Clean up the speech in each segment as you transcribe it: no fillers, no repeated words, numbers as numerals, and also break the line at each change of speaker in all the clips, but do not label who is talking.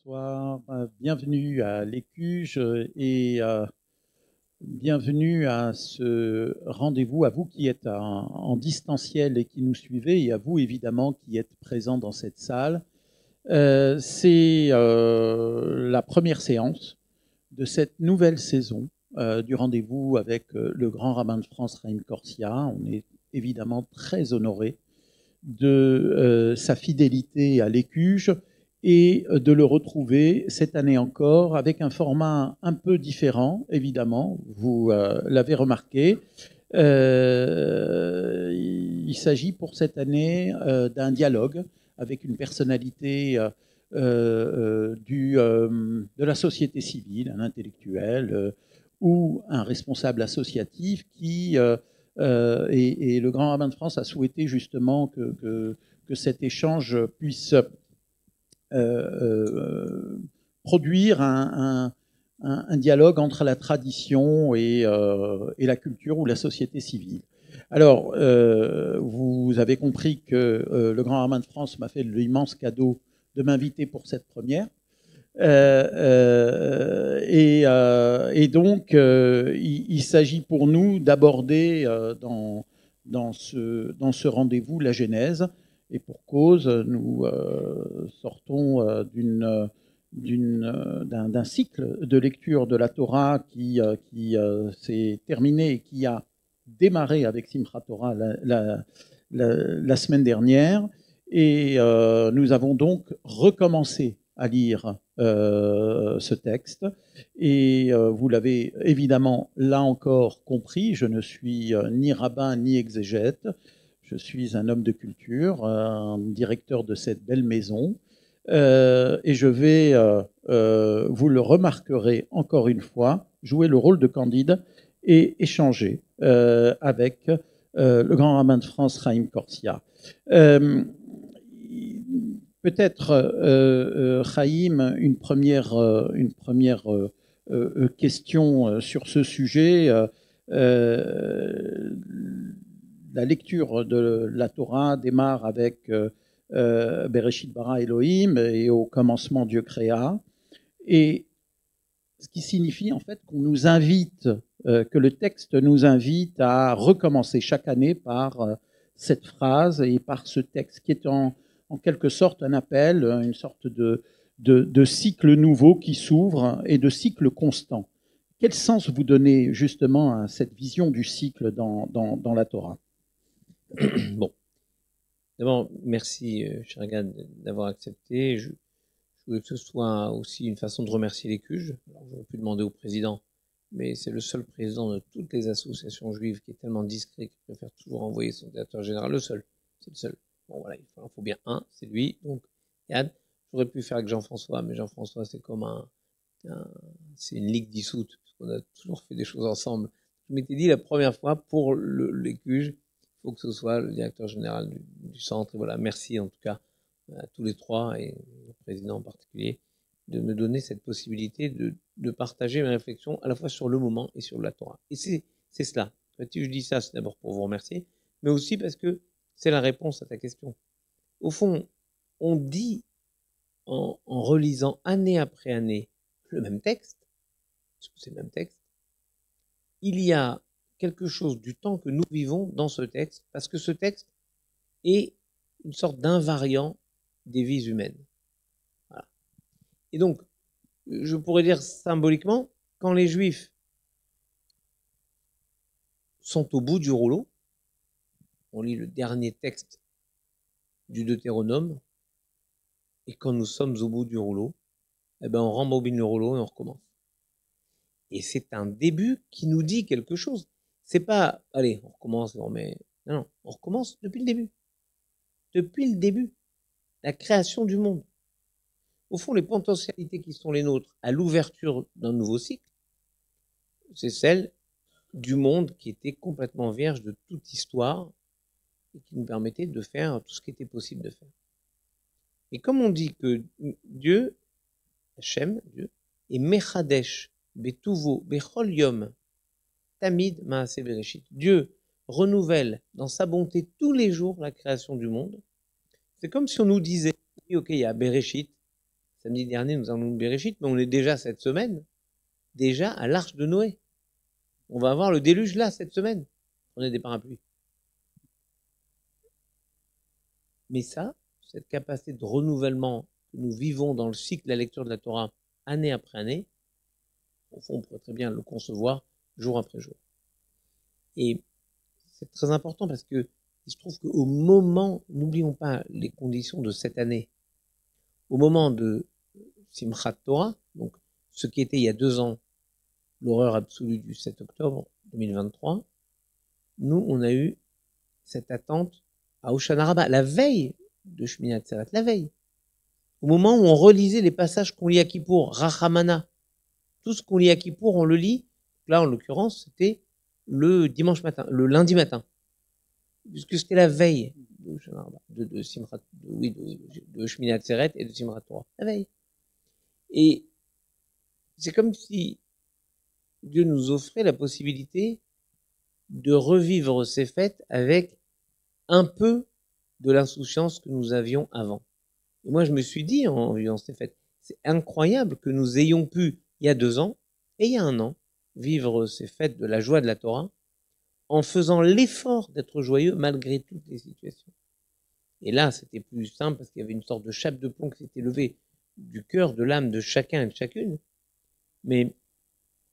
Bonsoir, bienvenue à l'Écuge et bienvenue à ce rendez-vous, à vous qui êtes en distanciel et qui nous suivez, et à vous évidemment qui êtes présents dans cette salle. C'est la première séance de cette nouvelle saison du rendez-vous avec le grand rabbin de France, Chaim Corsia. On est évidemment très honorés de sa fidélité à l'Écuge et de le retrouver cette année encore avec un format un peu différent, évidemment, vous l'avez remarqué. Il s'agit pour cette année d'un dialogue avec une personnalité de la société civile, un intellectuel ou un responsable associatif qui et le grand rabbin de France a souhaité justement que cet échange puisse produire un dialogue entre la tradition et la culture ou la société civile. Alors, vous avez compris que le grand rabbin de France m'a fait l'immense cadeau de m'inviter pour cette première. Et donc, il s'agit pour nous d'aborder dans ce rendez-vous la Genèse. Et pour cause, nous sortons d'un cycle de lecture de la Torah qui s'est terminé et qui a démarré avec Simchat Torah la semaine dernière. Et nous avons donc recommencé à lire ce texte. Et vous l'avez évidemment là encore compris, je ne suis ni rabbin ni exégète, je suis un homme de culture, un directeur de cette belle maison. Et je vais, vous le remarquerez encore une fois, jouer le rôle de Candide et échanger avec le grand rabbin de France, Chaim Corsia. Peut-être, Chaim, une première question sur ce sujet. La lecture de la Torah démarre avec Bereshit bara Elohim et au commencement Dieu créa. Et ce qui signifie en fait qu'on nous invite, que le texte nous invite à recommencer chaque année par cette phrase et par ce texte qui est en quelque sorte un appel, une sorte de cycle nouveau qui s'ouvre et de cycle constant. Quel sens vous donnez justement à cette vision du cycle dans la Torah?
Bon, d'abord, merci, cher Gad, d'avoir accepté. Je voulais que ce soit aussi une façon de remercier l'Écuge. Alors, j'aurais pu demander au président, mais c'est le seul président de toutes les associations juives qui est tellement discret qu'il préfère toujours envoyer son directeur général. Le seul, c'est le seul. Bon, voilà, il en faut bien un, c'est lui. Donc, Gad, j'aurais pu faire avec Jean-François, mais Jean-François, c'est comme c'est une ligue dissoute, parce qu'on a toujours fait des choses ensemble. Je m'étais dit la première fois, pour l'Écuge, il faut que ce soit le directeur général du centre. Et voilà, merci en tout cas à tous les trois et au président en particulier de me donner cette possibilité de partager mes réflexions à la fois sur le moment et sur la Torah. Et c'est cela. Si je dis ça, c'est d'abord pour vous remercier, mais aussi parce que c'est la réponse à ta question. Au fond, on dit en relisant année après année le même texte, parce que c'est le même texte, il y a quelque chose du temps que nous vivons dans ce texte, parce que ce texte est une sorte d'invariant des vies humaines. Voilà. Et donc, je pourrais dire symboliquement, quand les Juifs sont au bout du rouleau, on lit le dernier texte du Deutéronome, et quand nous sommes au bout du rouleau, eh ben on rembobine le rouleau et on recommence. Et c'est un début qui nous dit quelque chose. C'est pas, allez, on recommence, on remet. Non, on recommence depuis le début. Depuis le début. La création du monde. Au fond, les potentialités qui sont les nôtres à l'ouverture d'un nouveau cycle, c'est celle du monde qui était complètement vierge de toute histoire et qui nous permettait de faire tout ce qui était possible de faire. Et comme on dit que Dieu, Hachem, Dieu, est Mechadesh, Betuvo, Bechol Yom, Tamid Maaseh Bereshit. Dieu renouvelle dans sa bonté tous les jours la création du monde. C'est comme si on nous disait, oui, ok, il y a Bereshit, Samedi dernier, nous allons Bereshit, mais on est déjà cette semaine, déjà à l'Arche de Noé. On va avoir le déluge là, cette semaine. On est des parapluies. Mais ça, cette capacité de renouvellement que nous vivons dans le cycle de la lecture de la Torah, année après année, au fond, on pourrait très bien le concevoir jour après jour. Et c'est très important parce que il se trouve qu'au moment, n'oublions pas les conditions de cette année, au moment de Simchat Torah, donc ce qui était il y a 2 ans, l'horreur absolue du 7 octobre 2023, nous, on a eu cette attente à Hoshana Rabbah, la veille de Shmini Atzeret, la veille. Au moment où on relisait les passages qu'on lit à Kippour, Rachamana, tout ce qu'on lit à Kippour, on le lit. Là, en l'occurrence, c'était le dimanche matin, le lundi matin, puisque c'était la veille de Shmini Atzeret et de Simchat Torah, la veille. Et c'est comme si Dieu nous offrait la possibilité de revivre ces fêtes avec un peu de l'insouciance que nous avions avant. Et moi, je me suis dit, en vivant ces fêtes, c'est incroyable que nous ayons pu, il y a 2 ans et il y a 1 an, vivre ces fêtes de la joie de la Torah en faisant l'effort d'être joyeux malgré toutes les situations. Et là, c'était plus simple parce qu'il y avait une sorte de chape de plomb qui s'était levée du cœur, de l'âme de chacun et de chacune. Mais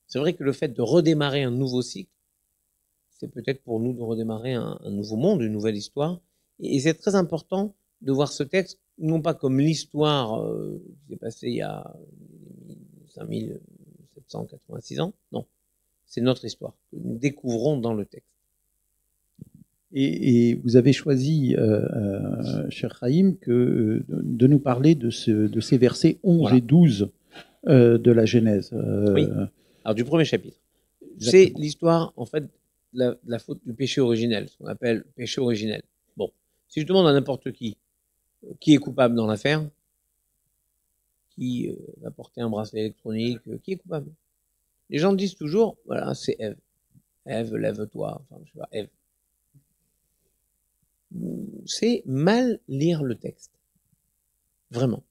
c'est vrai que le fait de redémarrer un nouveau cycle, c'est peut-être pour nous de redémarrer un nouveau monde, une nouvelle histoire. Et c'est très important de voir ce texte, non pas comme l'histoire qui s'est passée il y a 5786 ans, non. C'est notre histoire que nous découvrons dans le texte.
Et vous avez choisi, cher Chaim, de nous parler de ces versets 11 et 12 de la Genèse.
Oui, alors du premier chapitre. C'est l'histoire, en fait, de la faute du péché originel, ce qu'on appelle péché originel. Bon, si je demande à n'importe qui est coupable dans l'affaire, qui va porter un bracelet électronique, qui est coupable? Les gens disent toujours, voilà, c'est Ève. Ève, lève-toi. Enfin, je sais pas, Ève. C'est mal lire le texte. Vraiment.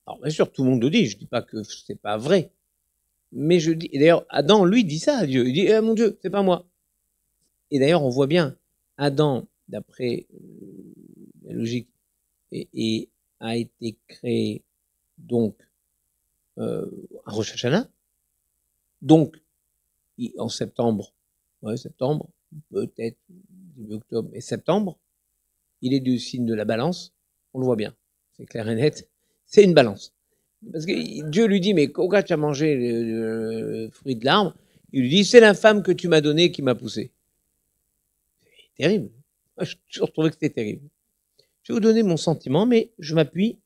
Alors, bien sûr, tout le monde le dit, je dis pas que c'est pas vrai. Mais je dis, et d'ailleurs, Adam, lui, dit ça à Dieu. Il dit, mon Dieu, c'est pas moi. Et d'ailleurs, on voit bien, Adam, d'après la logique, et a été créé, donc, à Rosh Hashanah. Donc, en septembre, peut-être début octobre et septembre, il est du signe de la balance, on le voit bien, c'est clair et net, c'est une balance. Parce que Dieu lui dit, mais pourquoi tu as mangé le fruit de l'arbre? Il lui dit, c'est la femme que tu m'as donnée qui m'a poussé. C'est terrible. Moi, je toujours trouvé que c'était terrible. Je vais vous donner mon sentiment, mais je m'appuie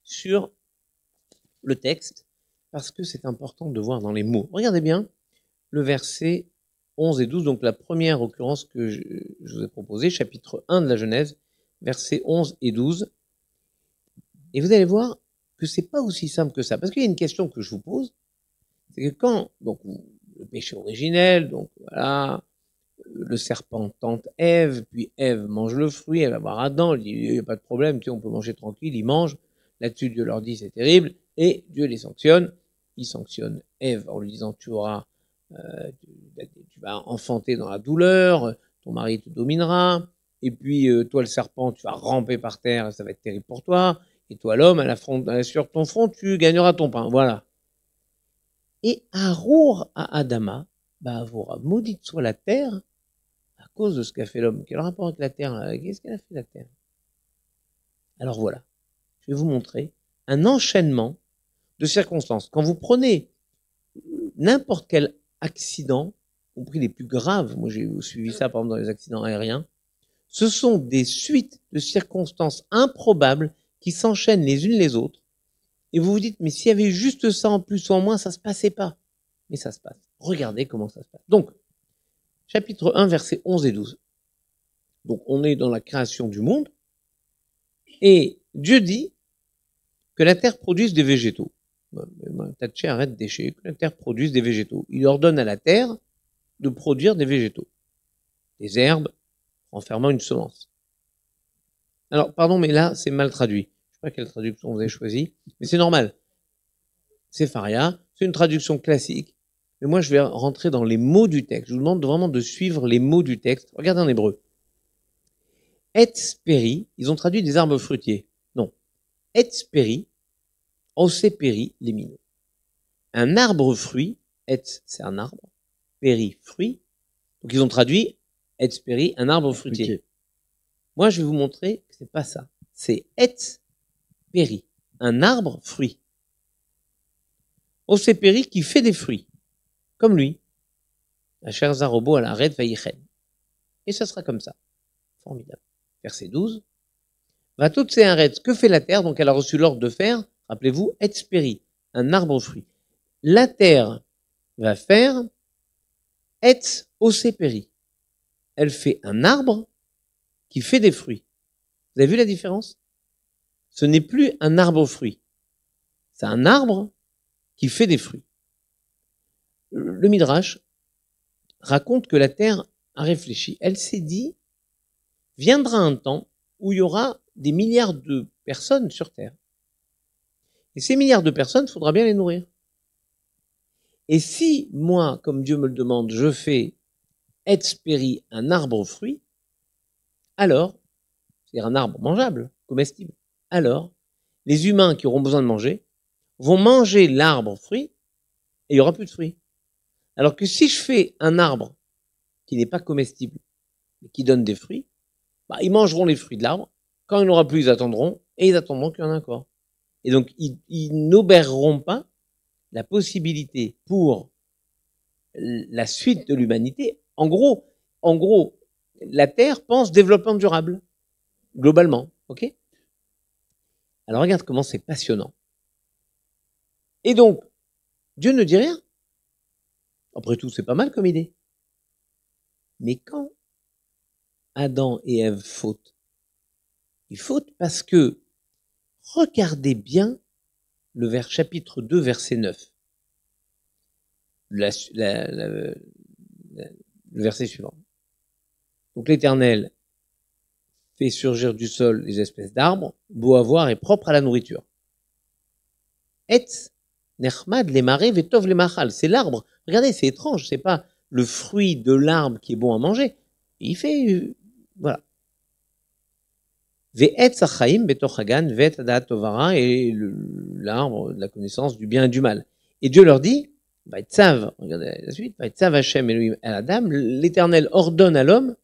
sur le texte, parce que c'est important de voir dans les mots. Regardez bien le verset 11 et 12, donc la première occurrence que je vous ai proposée, chapitre 1 de la Genèse, versets 11 et 12. Et vous allez voir que c'est pas aussi simple que ça. Parce qu'il y a une question que je vous pose, c'est que quand, donc, le péché originel, donc voilà, le serpent tente Ève, puis Ève mange le fruit, elle va voir Adam, il dit, il n'y a pas de problème, tu sais, on peut manger tranquille, il mange. Là-dessus, Dieu leur dit, c'est terrible, et Dieu les sanctionne. Il sanctionne Ève en lui disant, tu vas enfanter dans la douleur, ton mari te dominera, et puis toi le serpent, tu vas ramper par terre, ça va être terrible pour toi, et toi l'homme, sur ton front, tu gagneras ton pain, voilà. Et Arour à Adama, Avora, maudite soit la terre, à cause de ce qu'a fait l'homme. Quel rapport avec la terre? Qu'est-ce qu'elle a fait la terre? Alors voilà, je vais vous montrer un enchaînement de circonstances. Quand vous prenez n'importe quel accident, y compris les plus graves, moi j'ai suivi ça par exemple dans les accidents aériens, ce sont des suites de circonstances improbables qui s'enchaînent les unes les autres, et vous vous dites, mais s'il y avait juste ça en plus ou en moins, ça se passait pas. Mais ça se passe. Regardez comment ça se passe. Donc, chapitre 1, versets 11 et 12. Donc, on est dans la création du monde, et Dieu dit que la terre produise des végétaux. Tatché arrête d'écher, que la terre produise des végétaux. Il ordonne à la terre de produire des végétaux, des herbes, renfermant une semence. Alors, pardon, mais là, c'est mal traduit. Je sais pas quelle traduction vous avez choisi, mais c'est normal. Sefaria, c'est une traduction classique. Mais moi, je vais rentrer dans les mots du texte. Je vous demande vraiment de suivre les mots du texte. Regardez en hébreu. Etz peri, ils ont traduit des arbres fruitiers. Non. Etz peri, ose peri, les minot. Un arbre fruit, etz, c'est un arbre. Peri, fruit. Donc, ils ont traduit etz peri, un arbre fruitier. Moi, je vais vous montrer que c'est pas ça. C'est etz peri, un arbre fruit. Ose peri qui fait des fruits. Comme lui. La cher Zarobo à la red vaïchen. Et ça sera comme ça. Formidable. Verset 12. Va toutes ces arêtes. Que fait la terre? Donc elle a reçu l'ordre de faire, rappelez-vous, etz peri, un arbre fruit. La terre va faire etz ose peri. Elle fait un arbre qui fait des fruits. Vous avez vu la différence? Ce n'est plus un arbre fruit. C'est un arbre qui fait des fruits. Le Midrash raconte que la terre a réfléchi. Elle s'est dit, viendra un temps où il y aura des milliards de personnes sur terre. Et ces milliards de personnes, il faudra bien les nourrir. Et si moi, comme Dieu me le demande, je fais etz peri, un arbre aux fruits, alors, c'est-à-dire un arbre mangeable, comestible, alors, les humains qui auront besoin de manger vont manger l'arbre aux fruits et il n'y aura plus de fruits. Alors que si je fais un arbre qui n'est pas comestible, mais qui donne des fruits, bah, ils mangeront les fruits de l'arbre. Quand il n'y en aura plus, ils attendront, et ils attendront qu'il y en ait encore. Et donc, ils n'obèreront pas la possibilité pour la suite de l'humanité. En gros, la Terre pense développement durable, globalement. Ok? Alors, regarde comment c'est passionnant. Et donc, Dieu ne dit rien. Après tout, c'est pas mal comme idée. Mais quand Adam et Ève fautent, ils fautent parce que, regardez bien le chapitre 2, verset 9. Le verset suivant. Donc l'Éternel fait surgir du sol les espèces d'arbres, beaux à voir et propres à la nourriture. Etz, nechmad, les marais, vetov, les machal. C'est l'arbre. Regardez, c'est étrange. C'est pas le fruit de l'arbre qui est bon à manger. Il fait, voilà. Ve'etz achaim, betoch hagan, ve'et adat tovara, et l'arbre de la connaissance du bien et du mal. Et Dieu leur dit, Vaïtzav, regardez la suite, Vaïtzav Hashem Elohim el Adam, l'Éternel ordonne à l'homme,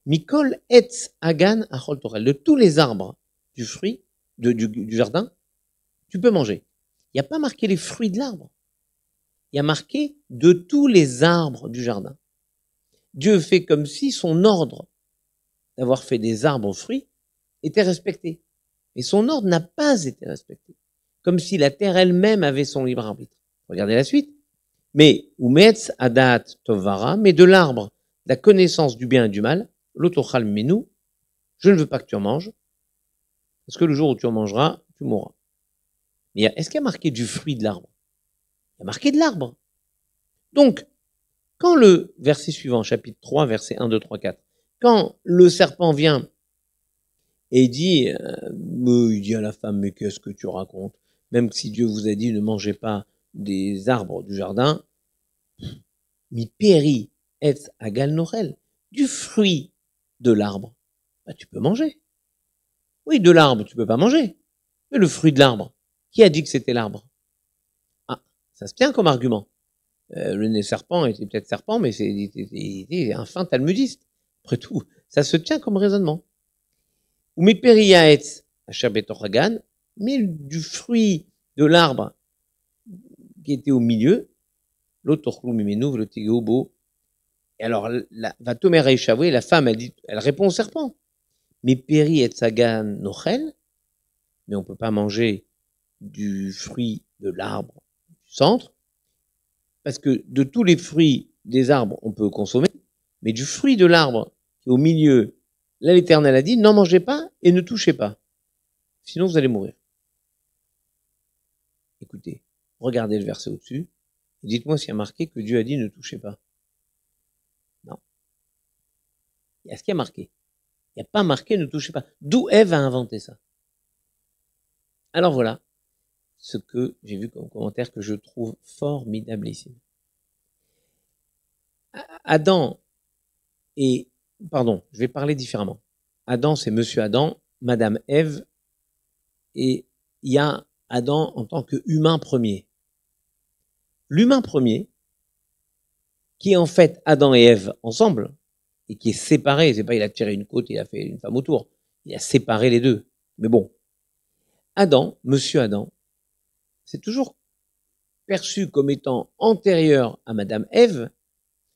Mikol etz hagan achol torel, de tous les arbres du fruit, du jardin, tu peux manger. Il n'y a pas marqué les fruits de l'arbre. Il y a marqué de tous les arbres du jardin. Dieu fait comme si son ordre d'avoir fait des arbres aux fruits était respecté. Et son ordre n'a pas été respecté. Comme si la terre elle-même avait son libre arbitre. Regardez la suite. Mais, umetz adat tovara, mais de l'arbre, la connaissance du bien et du mal, l'otochal menou, je ne veux pas que tu en manges, parce que le jour où tu en mangeras, tu mourras. Mais est-ce qu'il y a marqué du fruit de l'arbre? Il y a marqué de l'arbre. Donc, quand le verset suivant, chapitre 3, verset 1, 2, 3, 4, quand le serpent vient et il dit à la femme, mais qu'est-ce que tu racontes? Même si Dieu vous a dit ne mangez pas des arbres du jardin, mi péri etz agal norel, du fruit de l'arbre, bah, tu peux manger. Oui, de l'arbre, tu peux pas manger. Mais le fruit de l'arbre, qui a dit que c'était l'arbre? Ah, ça se tient comme argument. Le serpent était peut-être serpent, mais c'était un fin talmudiste. Après tout, ça se tient comme raisonnement. Ou mi péri etz asher betoch hagan, mais du fruit de l'arbre qui était au milieu, l'autochlu mimenu le tigéobo. Et alors, va tomer Reishavoué, la femme, elle répond au serpent. Mais péri et tzagan nochel, mais on peut pas manger du fruit de l'arbre du centre, parce que de tous les fruits des arbres, on peut consommer, mais du fruit de l'arbre qui est au milieu, là l'Éternel a dit, n'en mangez pas et ne touchez pas. Sinon, vous allez mourir. Écoutez, regardez le verset au-dessus, et dites-moi s'il y a marqué que Dieu a dit ne touchez pas. Non. Est-ce qu'il y a marqué? Il n'y a pas marqué ne touchez pas. D'où Ève a inventé ça? Alors voilà. ce que j'ai vu comme commentaire que je trouve formidable. Adam et... Pardon, je vais parler différemment. Adam, c'est Monsieur Adam, Madame Ève, et il y a Adam en tant qu'humain premier. L'humain premier, qui est en fait Adam et Ève ensemble, et qui est séparé, c'est pas il a tiré une côte, il a fait une femme autour, il a séparé les deux. Mais bon, Adam, Monsieur Adam, c'est toujours perçu comme étant antérieur à Madame Ève,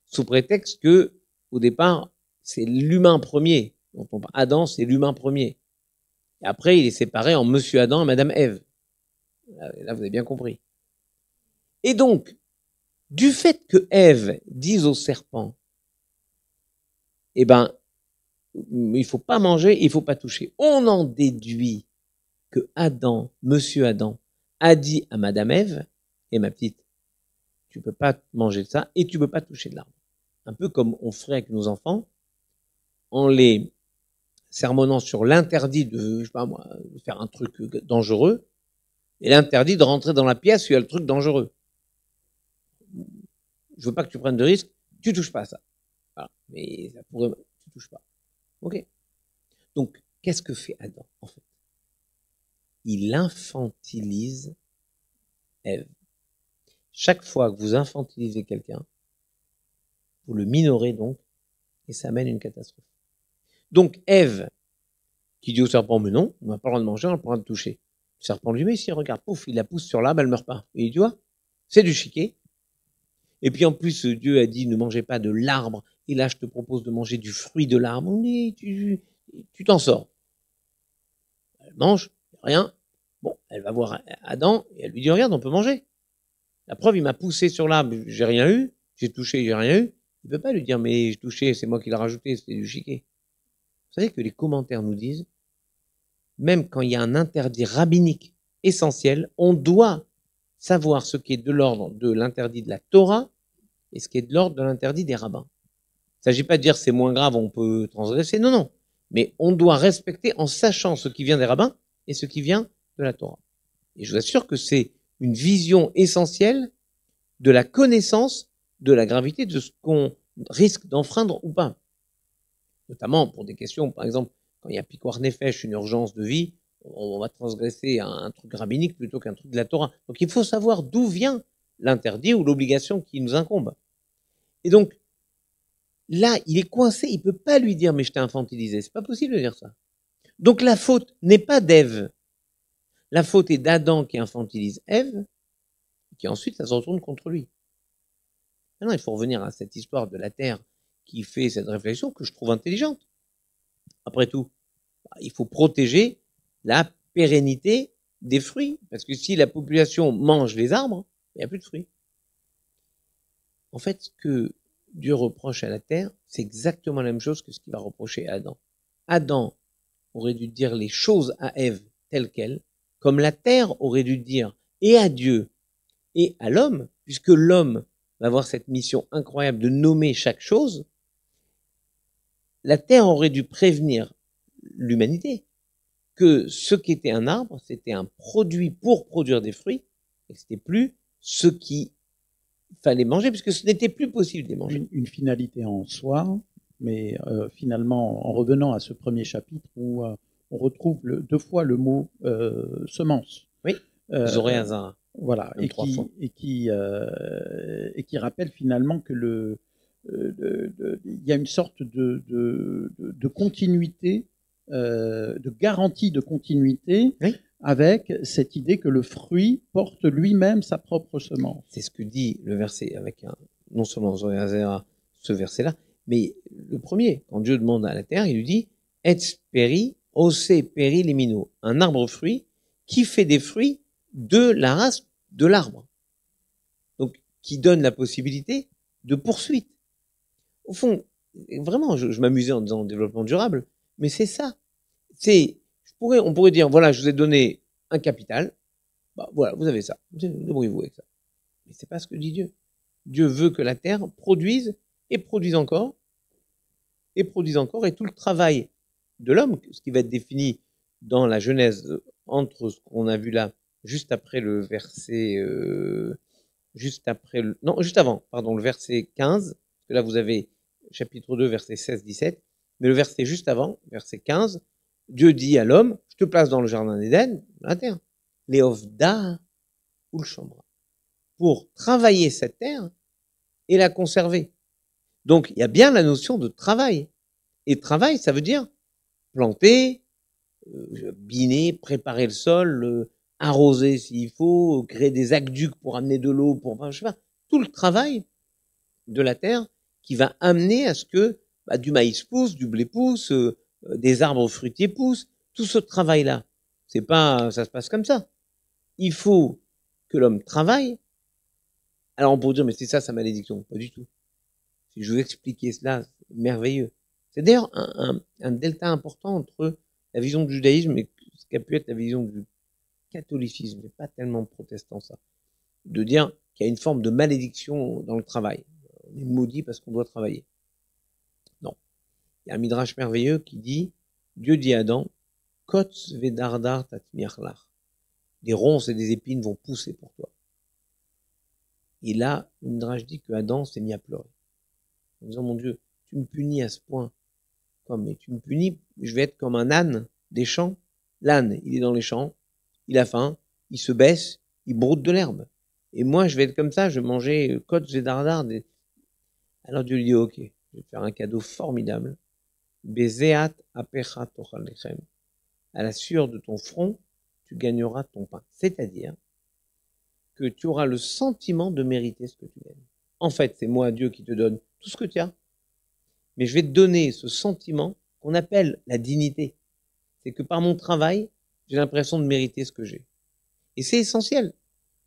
sous prétexte que, au départ, c'est l'humain premier. Donc, Adam, c'est l'humain premier. Et après, il est séparé en Monsieur Adam et Madame Ève. Là, vous avez bien compris. Et donc, du fait que Ève dise au serpent, eh ben, il faut pas manger, il faut pas toucher. On en déduit que Adam, Monsieur Adam, a dit à Madame Ève, et ma petite, tu peux pas manger de ça et tu peux pas toucher de l'arbre. Un peu comme on ferait avec nos enfants, en les sermonnant sur l'interdit de, je sais pas moi, de faire un truc dangereux, et l'interdit de rentrer dans la pièce où il y a le truc dangereux. Je veux pas que tu prennes de risques, tu touches pas à ça. Voilà. Mais ça pourrait, tu touches pas. Ok. Donc, qu'est-ce que fait Adam, en fait? Il infantilise Ève. Chaque fois que vous infantilisez quelqu'un, vous le minorez donc, et ça amène une catastrophe. Donc, Ève, qui dit au serpent, mais non, on n'a pas le droit de manger, on n'a pas le droit de toucher. Le serpent lui met, si regarde, pouf, il la pousse sur l'arbre, elle meurt pas. Et tu vois, c'est du chiquet. Et puis en plus, Dieu a dit, ne mangez pas de l'arbre, et là je te propose de manger du fruit de l'arbre, mais tu t'en sors. Elle mange, rien. Bon, elle va voir Adam, et elle lui dit, regarde, on peut manger. La preuve, il m'a poussé sur l'arbre, j'ai rien eu, j'ai touché, j'ai rien eu. Il peut pas lui dire, mais j'ai touché, c'est moi qui l'ai rajouté, c'était du chiquet. Vous savez que les commentaires nous disent, même quand il y a un interdit rabbinique essentiel, on doit savoir ce qui est de l'ordre de l'interdit de la Torah et ce qui est de l'ordre de l'interdit des rabbins. Il ne s'agit pas de dire c'est moins grave, on peut transgresser, non, non. Mais on doit respecter en sachant ce qui vient des rabbins et ce qui vient de la Torah. Et je vous assure que c'est une vision essentielle de la connaissance de la gravité de ce qu'on risque d'enfreindre ou pas. Notamment pour des questions, par exemple, quand il y a Pikuach Nefesh, une urgence de vie, on va transgresser un truc rabbinique plutôt qu'un truc de la Torah. Donc il faut savoir d'où vient l'interdit ou l'obligation qui nous incombe. Et donc, là, il est coincé, il peut pas lui dire, mais je t'ai infantilisé. C'est pas possible de dire ça. Donc la faute n'est pas d'Ève. La faute est d'Adam qui infantilise Ève, qui ensuite, ça se retourne contre lui. Maintenant, il faut revenir à cette histoire de la terre qui fait cette réflexion que je trouve intelligente. Après tout, il faut protéger la pérennité des fruits, parce que si la population mange les arbres, il n'y a plus de fruits. En fait, ce que Dieu reproche à la terre, c'est exactement la même chose que ce qu'il va reprocher à Adam. Adam aurait dû dire les choses à Ève telles quelles, comme la terre aurait dû dire et à Dieu et à l'homme, puisque l'homme va avoir cette mission incroyable de nommer chaque chose. La terre aurait dû prévenir l'humanité que ce qui était un arbre, c'était un produit pour produire des fruits, et c'était plus ce qu'il fallait manger, puisque ce n'était plus possible de les manger.
Une finalité en soi, mais finalement, en revenant à ce premier chapitre où on retrouve deux fois le mot semence.
Oui, Zoréazara.
Voilà, et qui rappelle finalement que il y a une sorte de continuité, de garantie de continuité,
oui,
avec cette idée que le fruit porte lui-même sa propre semence.
C'est ce que dit le verset, avec non seulement Zoréazara, ce verset-là, mais le premier, quand Dieu demande à la terre, il lui dit « Et peri, ose peri limino », un arbre fruit qui fait des fruits de la race de l'arbre. Donc, qui donne la possibilité de poursuite. Au fond, vraiment, je m'amusais en disant développement durable, mais c'est ça. On pourrait dire, voilà, je vous ai donné un capital, bah, voilà, vous avez ça, débrouillez-vous avec ça. Mais c'est pas ce que dit Dieu. Dieu veut que la terre produise, et produise encore, et produise encore, et tout le travail de l'homme, ce qui va être défini dans la Genèse, entre ce qu'on a vu là juste après le verset, juste avant, pardon, le verset 15, parce que là vous avez chapitre 2, verset 16-17, mais le verset juste avant, verset 15, Dieu dit à l'homme, je te place dans le jardin d'Éden, la terre, Léovda ou le chambra, pour travailler cette terre et la conserver. Donc il y a bien la notion de travail. Et travail, ça veut dire planter, biner, préparer le sol, arroser s'il faut, créer des aqueducs pour amener de l'eau, pour, enfin, je sais pas, tout le travail de la terre qui va amener à ce que du maïs pousse, du blé pousse, des arbres fruitiers poussent. Tout ce travail-là, c'est pas, ça se passe comme ça. Il faut que l'homme travaille. Alors on peut dire, mais c'est ça sa malédiction. Pas du tout. Si je veux expliquer cela, c'est merveilleux. C'est d'ailleurs un delta important entre la vision du judaïsme et ce qu'a pu être la vision du catholicisme, mais pas tellement protestant ça. De dire qu'il y a une forme de malédiction dans le travail. On est maudit parce qu'on doit travailler. Non. Il y a un midrash merveilleux qui dit, Dieu dit à Adam, Kotz vedardar tatmiachlach. Des ronces et des épines vont pousser pour toi. Et là, le midrash dit que Adam s'est mis à pleurer. En disant, mon Dieu, tu me punis à ce point. Mais tu me punis, je vais être comme un âne des champs. L'âne, il est dans les champs, il a faim, il se baisse, il broute de l'herbe. Et moi, je vais être comme ça, je vais manger côtes et dardard. Alors Dieu lui dit, ok, je vais te faire un cadeau formidable. Bezeat apecha tochal lechem. À la sueur de ton front, tu gagneras ton pain. C'est-à-dire que tu auras le sentiment de mériter ce que tu gagnes. En fait, c'est moi, Dieu, qui te donne tout ce que tu as. Mais je vais te donner ce sentiment qu'on appelle la dignité. C'est que par mon travail, j'ai l'impression de mériter ce que j'ai. Et c'est essentiel.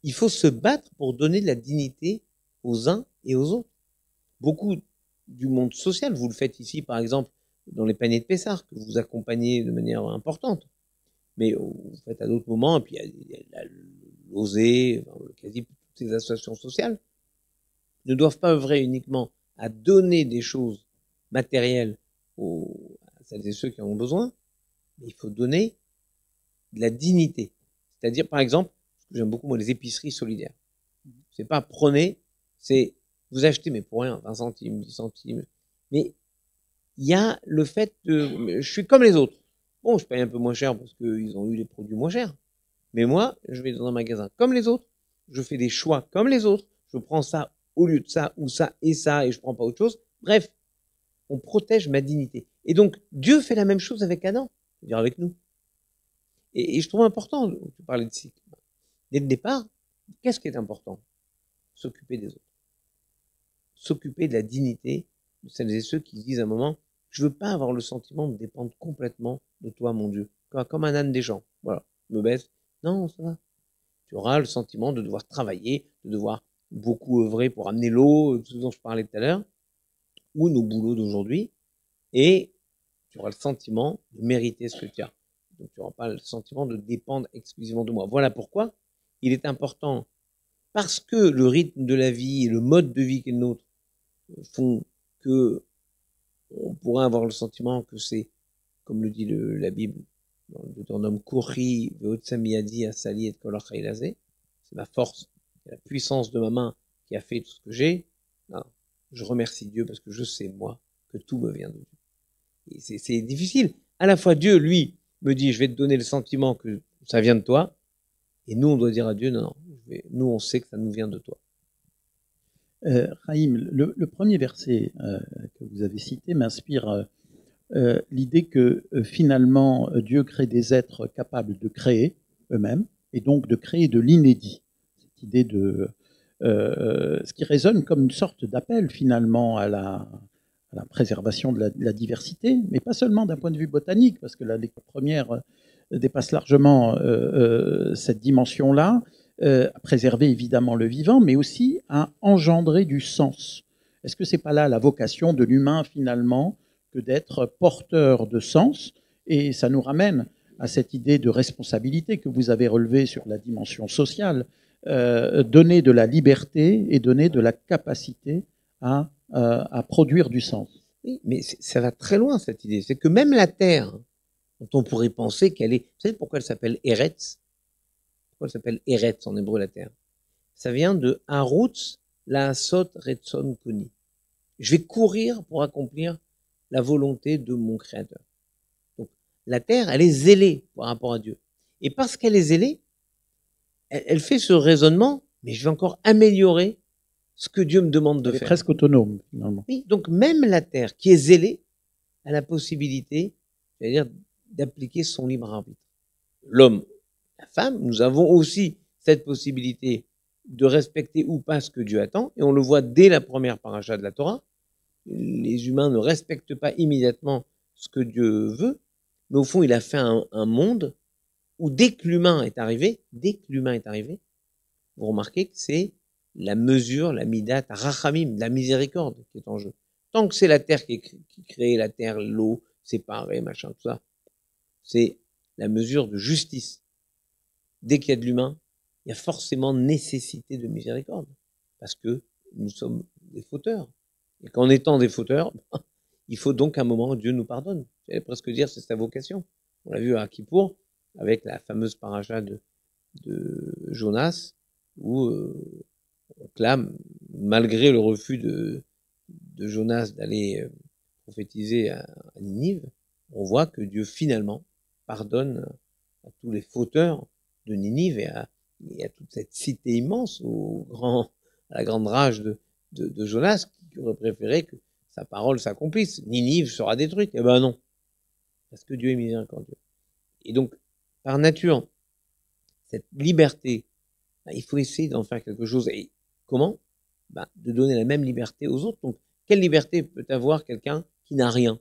Il faut se battre pour donner de la dignité aux uns et aux autres. Beaucoup du monde social, vous le faites ici, par exemple, dans les paniers de Pessah, que vous accompagnez de manière importante. Mais vous faites à d'autres moments, et puis il y a l'OSE, quasi toutes ces associations sociales, ne doivent pas œuvrer uniquement à donner des choses matérielles à celles et ceux qui en ont besoin, mais il faut donner de la dignité. C'est-à-dire, par exemple, ce que j'aime beaucoup, moi, les épiceries solidaires. C'est pas prenez, c'est vous achetez, mais pour rien, 20 centimes, 10 centimes. Mais il y a le fait de, je suis comme les autres. Bon, je paye un peu moins cher parce qu'ils ont eu les produits moins chers. Mais moi, je vais dans un magasin comme les autres, je fais des choix comme les autres, je prends ça au lieu de ça, ou ça, et je prends pas autre chose. Bref, on protège ma dignité. Et donc, Dieu fait la même chose avec Adam, c'est-à-dire avec nous. Et je trouve important, tu parlais de cycle. Dès le départ, qu'est-ce qui est important? S'occuper des autres. S'occuper de la dignité de celles et ceux qui se disent à un moment, je veux pas avoir le sentiment de dépendre complètement de toi, mon Dieu. Comme un âne des champs. Voilà, je me baisse. Non, ça va. Tu auras le sentiment de devoir travailler, de devoir beaucoup œuvrer pour amener l'eau, tout ce dont je parlais tout à l'heure, ou nos boulots d'aujourd'hui, et tu auras le sentiment de mériter ce que tu as. Donc tu n'auras pas le sentiment de dépendre exclusivement de moi. Voilà pourquoi il est important, parce que le rythme de la vie et le mode de vie qui est le nôtre font que on pourrait avoir le sentiment que c'est, comme le dit la Bible, dans le Deutéronome, Kochi ve'otsamiadi asali et kol ha'chaylazé, c'est ma force, c'est la puissance de ma main qui a fait tout ce que j'ai. Non, je remercie Dieu parce que je sais, moi, que tout me vient de Dieu. Et c'est difficile. À la fois, Dieu, lui, me dit, je vais te donner le sentiment que ça vient de toi. Et nous, on doit dire à Dieu, non, nous, on sait que ça nous vient de toi.
Chaim, le premier verset que vous avez cité m'inspire l'idée que finalement, Dieu crée des êtres capables de créer eux-mêmes, et donc de créer de l'inédit. Cette idée de... ce qui résonne comme une sorte d'appel finalement à la préservation de la diversité, mais pas seulement d'un point de vue botanique, parce que la lecture première dépasse largement cette dimension-là, à préserver évidemment le vivant, mais aussi à engendrer du sens. Est-ce que c'est pas là la vocation de l'humain finalement, que d'être porteur de sens? Et ça nous ramène à cette idée de responsabilité que vous avez relevée sur la dimension sociale, donner de la liberté et donner de la capacité à produire du sens.
Oui, mais ça va très loin cette idée. C'est que même la Terre, dont on pourrait penser qu'elle est... Vous savez pourquoi elle s'appelle Eretz? Pourquoi pourquoi elle s'appelle Eretz en hébreu, la terre. Ça vient de Arutz Laasot Retzon Koni. Je vais courir pour accomplir la volonté de mon Créateur. Donc, la terre, elle est zélée par rapport à Dieu. Et parce qu'elle est zélée, elle fait ce raisonnement, mais je vais encore améliorer ce que Dieu me demande de
Elle est
faire.
presque autonome, finalement.
Oui, donc même la terre qui est zélée a la possibilité, c'est-à-dire d'appliquer son libre arbitre. L'homme, la femme, nous avons aussi cette possibilité de respecter ou pas ce que Dieu attend, et on le voit dès la première paracha de la Torah. Les humains ne respectent pas immédiatement ce que Dieu veut, mais au fond, il a fait un monde où dès que l'humain est arrivé, vous remarquez que c'est la mesure, la midat, rachamim, la miséricorde qui est en jeu. Tant que c'est la terre qui crée la terre, l'eau, séparée, machin, tout ça, c'est la mesure de justice. Dès qu'il y a de l'humain, il y a forcément nécessité de miséricorde, parce que nous sommes des fauteurs. Et qu'en étant des fauteurs, il faut donc à un moment Dieu nous pardonne. J'allais presque dire c'est sa vocation. On l'a vu à Kippour, avec la fameuse paracha de Jonas, où on clame, malgré le refus de Jonas d'aller prophétiser à Ninive, on voit que Dieu finalement pardonne à tous les fauteurs de Ninive et à toute cette cité immense, à la grande rage de Jonas, qui aurait préféré que sa parole s'accomplisse. Ninive sera détruite. Eh ben non. Parce que Dieu est miséricordieux. Et donc, par nature, cette liberté, il faut essayer d'en faire quelque chose. Et comment? De donner la même liberté aux autres. Donc, quelle liberté peut avoir quelqu'un qui n'a rien?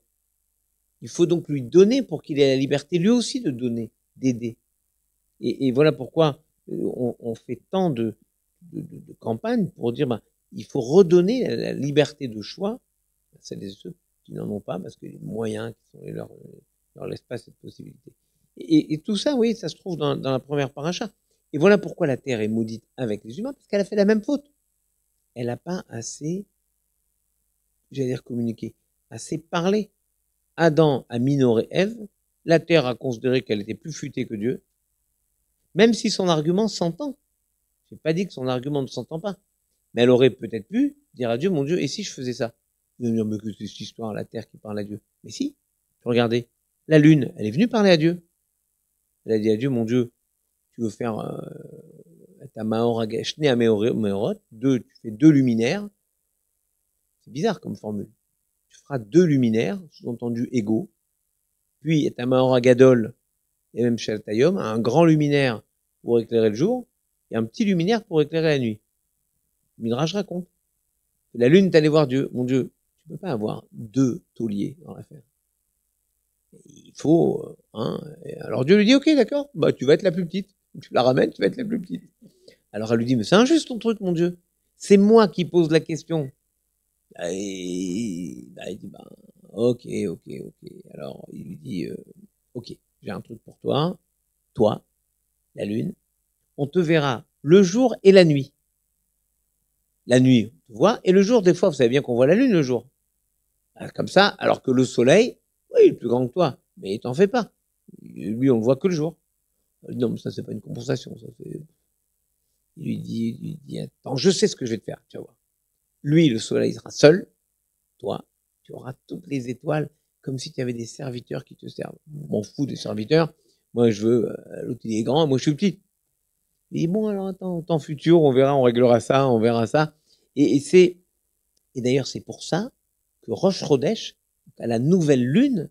Il faut donc lui donner pour qu'il ait la liberté lui aussi de donner, d'aider. Et voilà pourquoi on fait tant de campagnes pour dire il faut redonner la liberté de choix à celles et ceux qui n'en ont pas, parce que les moyens qui sont leur laissent pas cette possibilité. Et tout ça, oui, ça se trouve dans la première paracha. Et voilà pourquoi la terre est maudite avec les humains, parce qu'elle a fait la même faute. Elle n'a pas assez, j'allais dire communiqué, assez parlé. Adam a minoré Ève, la terre a considéré qu'elle était plus futée que Dieu, même si son argument s'entend. Je n'ai pas dit que son argument ne s'entend pas. Mais elle aurait peut-être pu dire à Dieu, mon Dieu, et si je faisais ça? Il va dire, mais que c'est cette histoire, la terre qui parle à Dieu. Mais si, regardez, la lune, elle est venue parler à Dieu. Elle a dit à Dieu, mon Dieu, tu veux faire ta Maor Agashne à Meorot, tu fais 2 luminaires. C'est bizarre comme formule. Tu feras 2 luminaires, sous-entendu égaux. Puis, ta Maor Agadol, et même Shaltayom, un grand luminaire pour éclairer le jour, et un petit luminaire pour éclairer la nuit. Midrash raconte que la lune est allée voir Dieu. Mon Dieu, tu peux pas avoir 2 tauliers dans l'affaire. Il faut, alors Dieu lui dit, ok, d'accord, tu vas être la plus petite. Tu la ramènes, tu vas être la plus petite. Alors elle lui dit, mais c'est injuste ton truc, mon Dieu. C'est moi qui pose la question. Et il dit, ok. Alors il lui dit, ok, j'ai un truc pour toi. Toi, la lune, on te verra le jour et la nuit. La nuit, on te voit, et le jour, des fois, vous savez bien qu'on voit la lune le jour. Comme ça, alors que le soleil, oui, il est plus grand que toi, mais t'en fais pas. Lui, on le voit que le jour. Non, mais ça, c'est pas une compensation. Ça, il lui dit, attends, je sais ce que je vais te faire, tu vas voir. Lui, le soleil sera seul. Toi, tu auras toutes les étoiles, comme si tu avais des serviteurs qui te servent. Je m'en fous des serviteurs. Moi, je veux, l'autre, il est grand, moi, je suis petit. Il dit, bon, alors, attends, au temps futur, on verra, on réglera ça, on verra ça. Et d'ailleurs, c'est pour ça que Rosh Chodesh, à la nouvelle lune,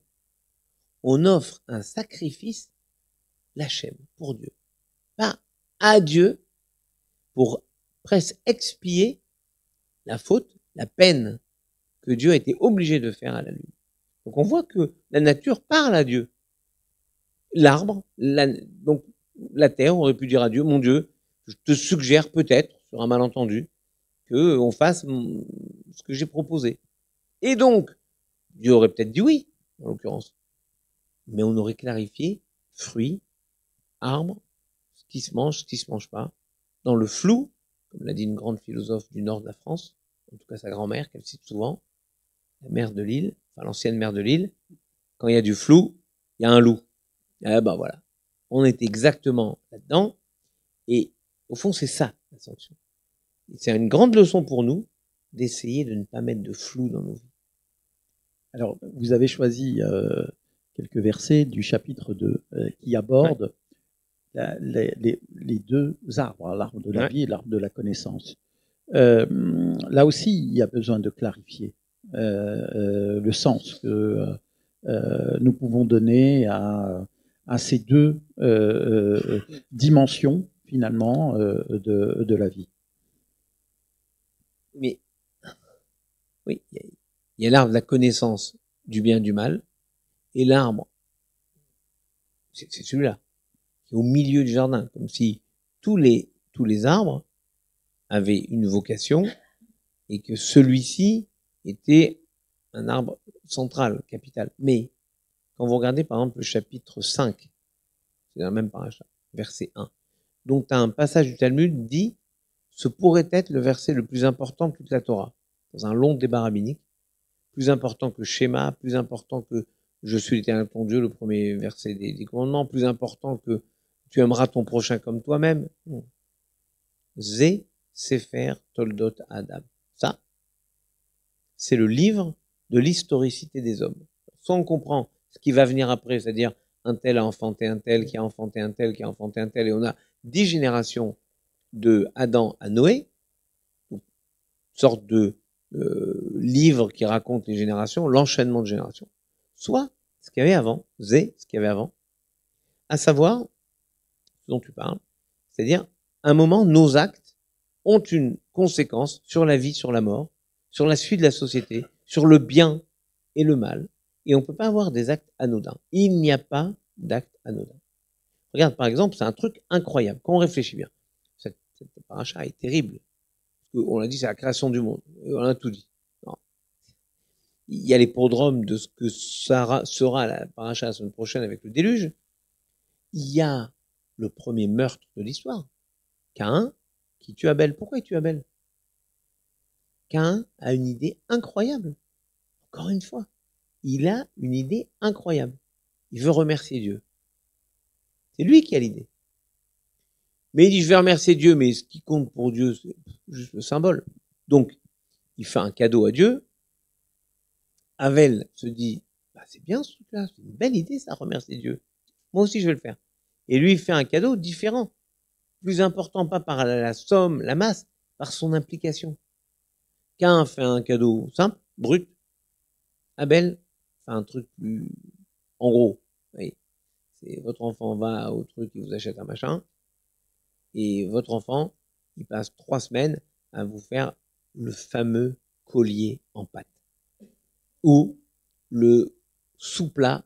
on offre un sacrifice, l'Hachem, pour Dieu. Pas à Dieu, pour presque expier la faute, la peine que Dieu a été obligé de faire à la lune. Donc on voit que la nature parle à Dieu. L'arbre, donc la terre aurait pu dire à Dieu, mon Dieu, je te suggère peut-être, sur un malentendu, qu'on fasse ce que j'ai proposé. Et donc, Dieu aurait peut-être dit oui, en l'occurrence. Mais on aurait clarifié fruits, arbres, ce qui se mange, ce qui se mange pas. Dans le flou, comme l'a dit une grande philosophe du nord de la France, en tout cas sa grand-mère, qu'elle cite souvent, la mère de Lille, enfin l'ancienne mère de Lille, quand il y a du flou, il y a un loup. Eh ben voilà. On est exactement là-dedans. Et au fond, c'est ça, la sanction. C'est une grande leçon pour nous d'essayer de ne pas mettre de flou dans nos vies.
Alors, vous avez choisi quelques versets du chapitre 2 qui abordent les deux arbres, l'arbre de la vie et l'arbre de la connaissance. Là aussi, il y a besoin de clarifier le sens que nous pouvons donner à ces deux dimensions, finalement, de la vie.
Mais, oui, il y a l'arbre de la connaissance du bien et du mal, et l'arbre, c'est celui-là, qui est au milieu du jardin, comme si tous les arbres avaient une vocation, et que celui-ci était un arbre central, capital. Mais, quand vous regardez par exemple le chapitre 5, c'est dans le même paracha, verset 1, donc tu as un passage du Talmud dit, ce pourrait être le verset le plus important de toute la Torah, dans un long débat rabbinique, plus important que Shema, plus important que je suis l'Éternel ton Dieu, le premier verset des commandements, plus important que tu aimeras ton prochain comme toi-même. Zé Sefer Toldot Adam. Ça, c'est le livre de l'historicité des hommes. Soit on comprend ce qui va venir après, c'est-à-dire un tel a enfanté un tel, qui a enfanté un tel, qui a enfanté un tel, et on a 10 générations de Adam à Noé, une sorte de livre qui raconte les générations, l'enchaînement de générations. Soit ce qu'il y avait avant, ce qu'il y avait avant, à savoir ce dont tu parles, c'est-à-dire, à un moment, nos actes ont une conséquence sur la vie, sur la mort, sur la suite de la société, sur le bien et le mal, et on ne peut pas avoir des actes anodins. Il n'y a pas d'actes anodins. Regarde, par exemple, c'est un truc incroyable, quand on réfléchit bien. Cette paracha est terrible. On l'a dit, c'est la création du monde. Et on a tout dit. Non. Il y a les prodromes de ce que sera la paracha la semaine prochaine avec le déluge. Il y a le premier meurtre de l'histoire. Caïn qui tue Abel. Pourquoi il tue Abel? Caïn a une idée incroyable. Encore une fois, il a une idée incroyable. Il veut remercier Dieu. C'est lui qui a l'idée. Mais il dit, je vais remercier Dieu, mais ce qui compte pour Dieu, c'est juste le symbole. Donc, il fait un cadeau à Dieu. Abel se dit, bah, c'est bien ce truc-là, c'est une belle idée, ça, remercier Dieu. Moi aussi, je vais le faire. Et lui, il fait un cadeau différent. Plus important, pas par la somme, la masse, par son implication. Caïn fait un cadeau simple, brut. Abel fait un truc plus, en gros. Oui. C'est votre enfant va au truc, il vous achète un machin. Et votre enfant, il passe 3 semaines à vous faire le fameux collier en pâte. Ou le sous-plat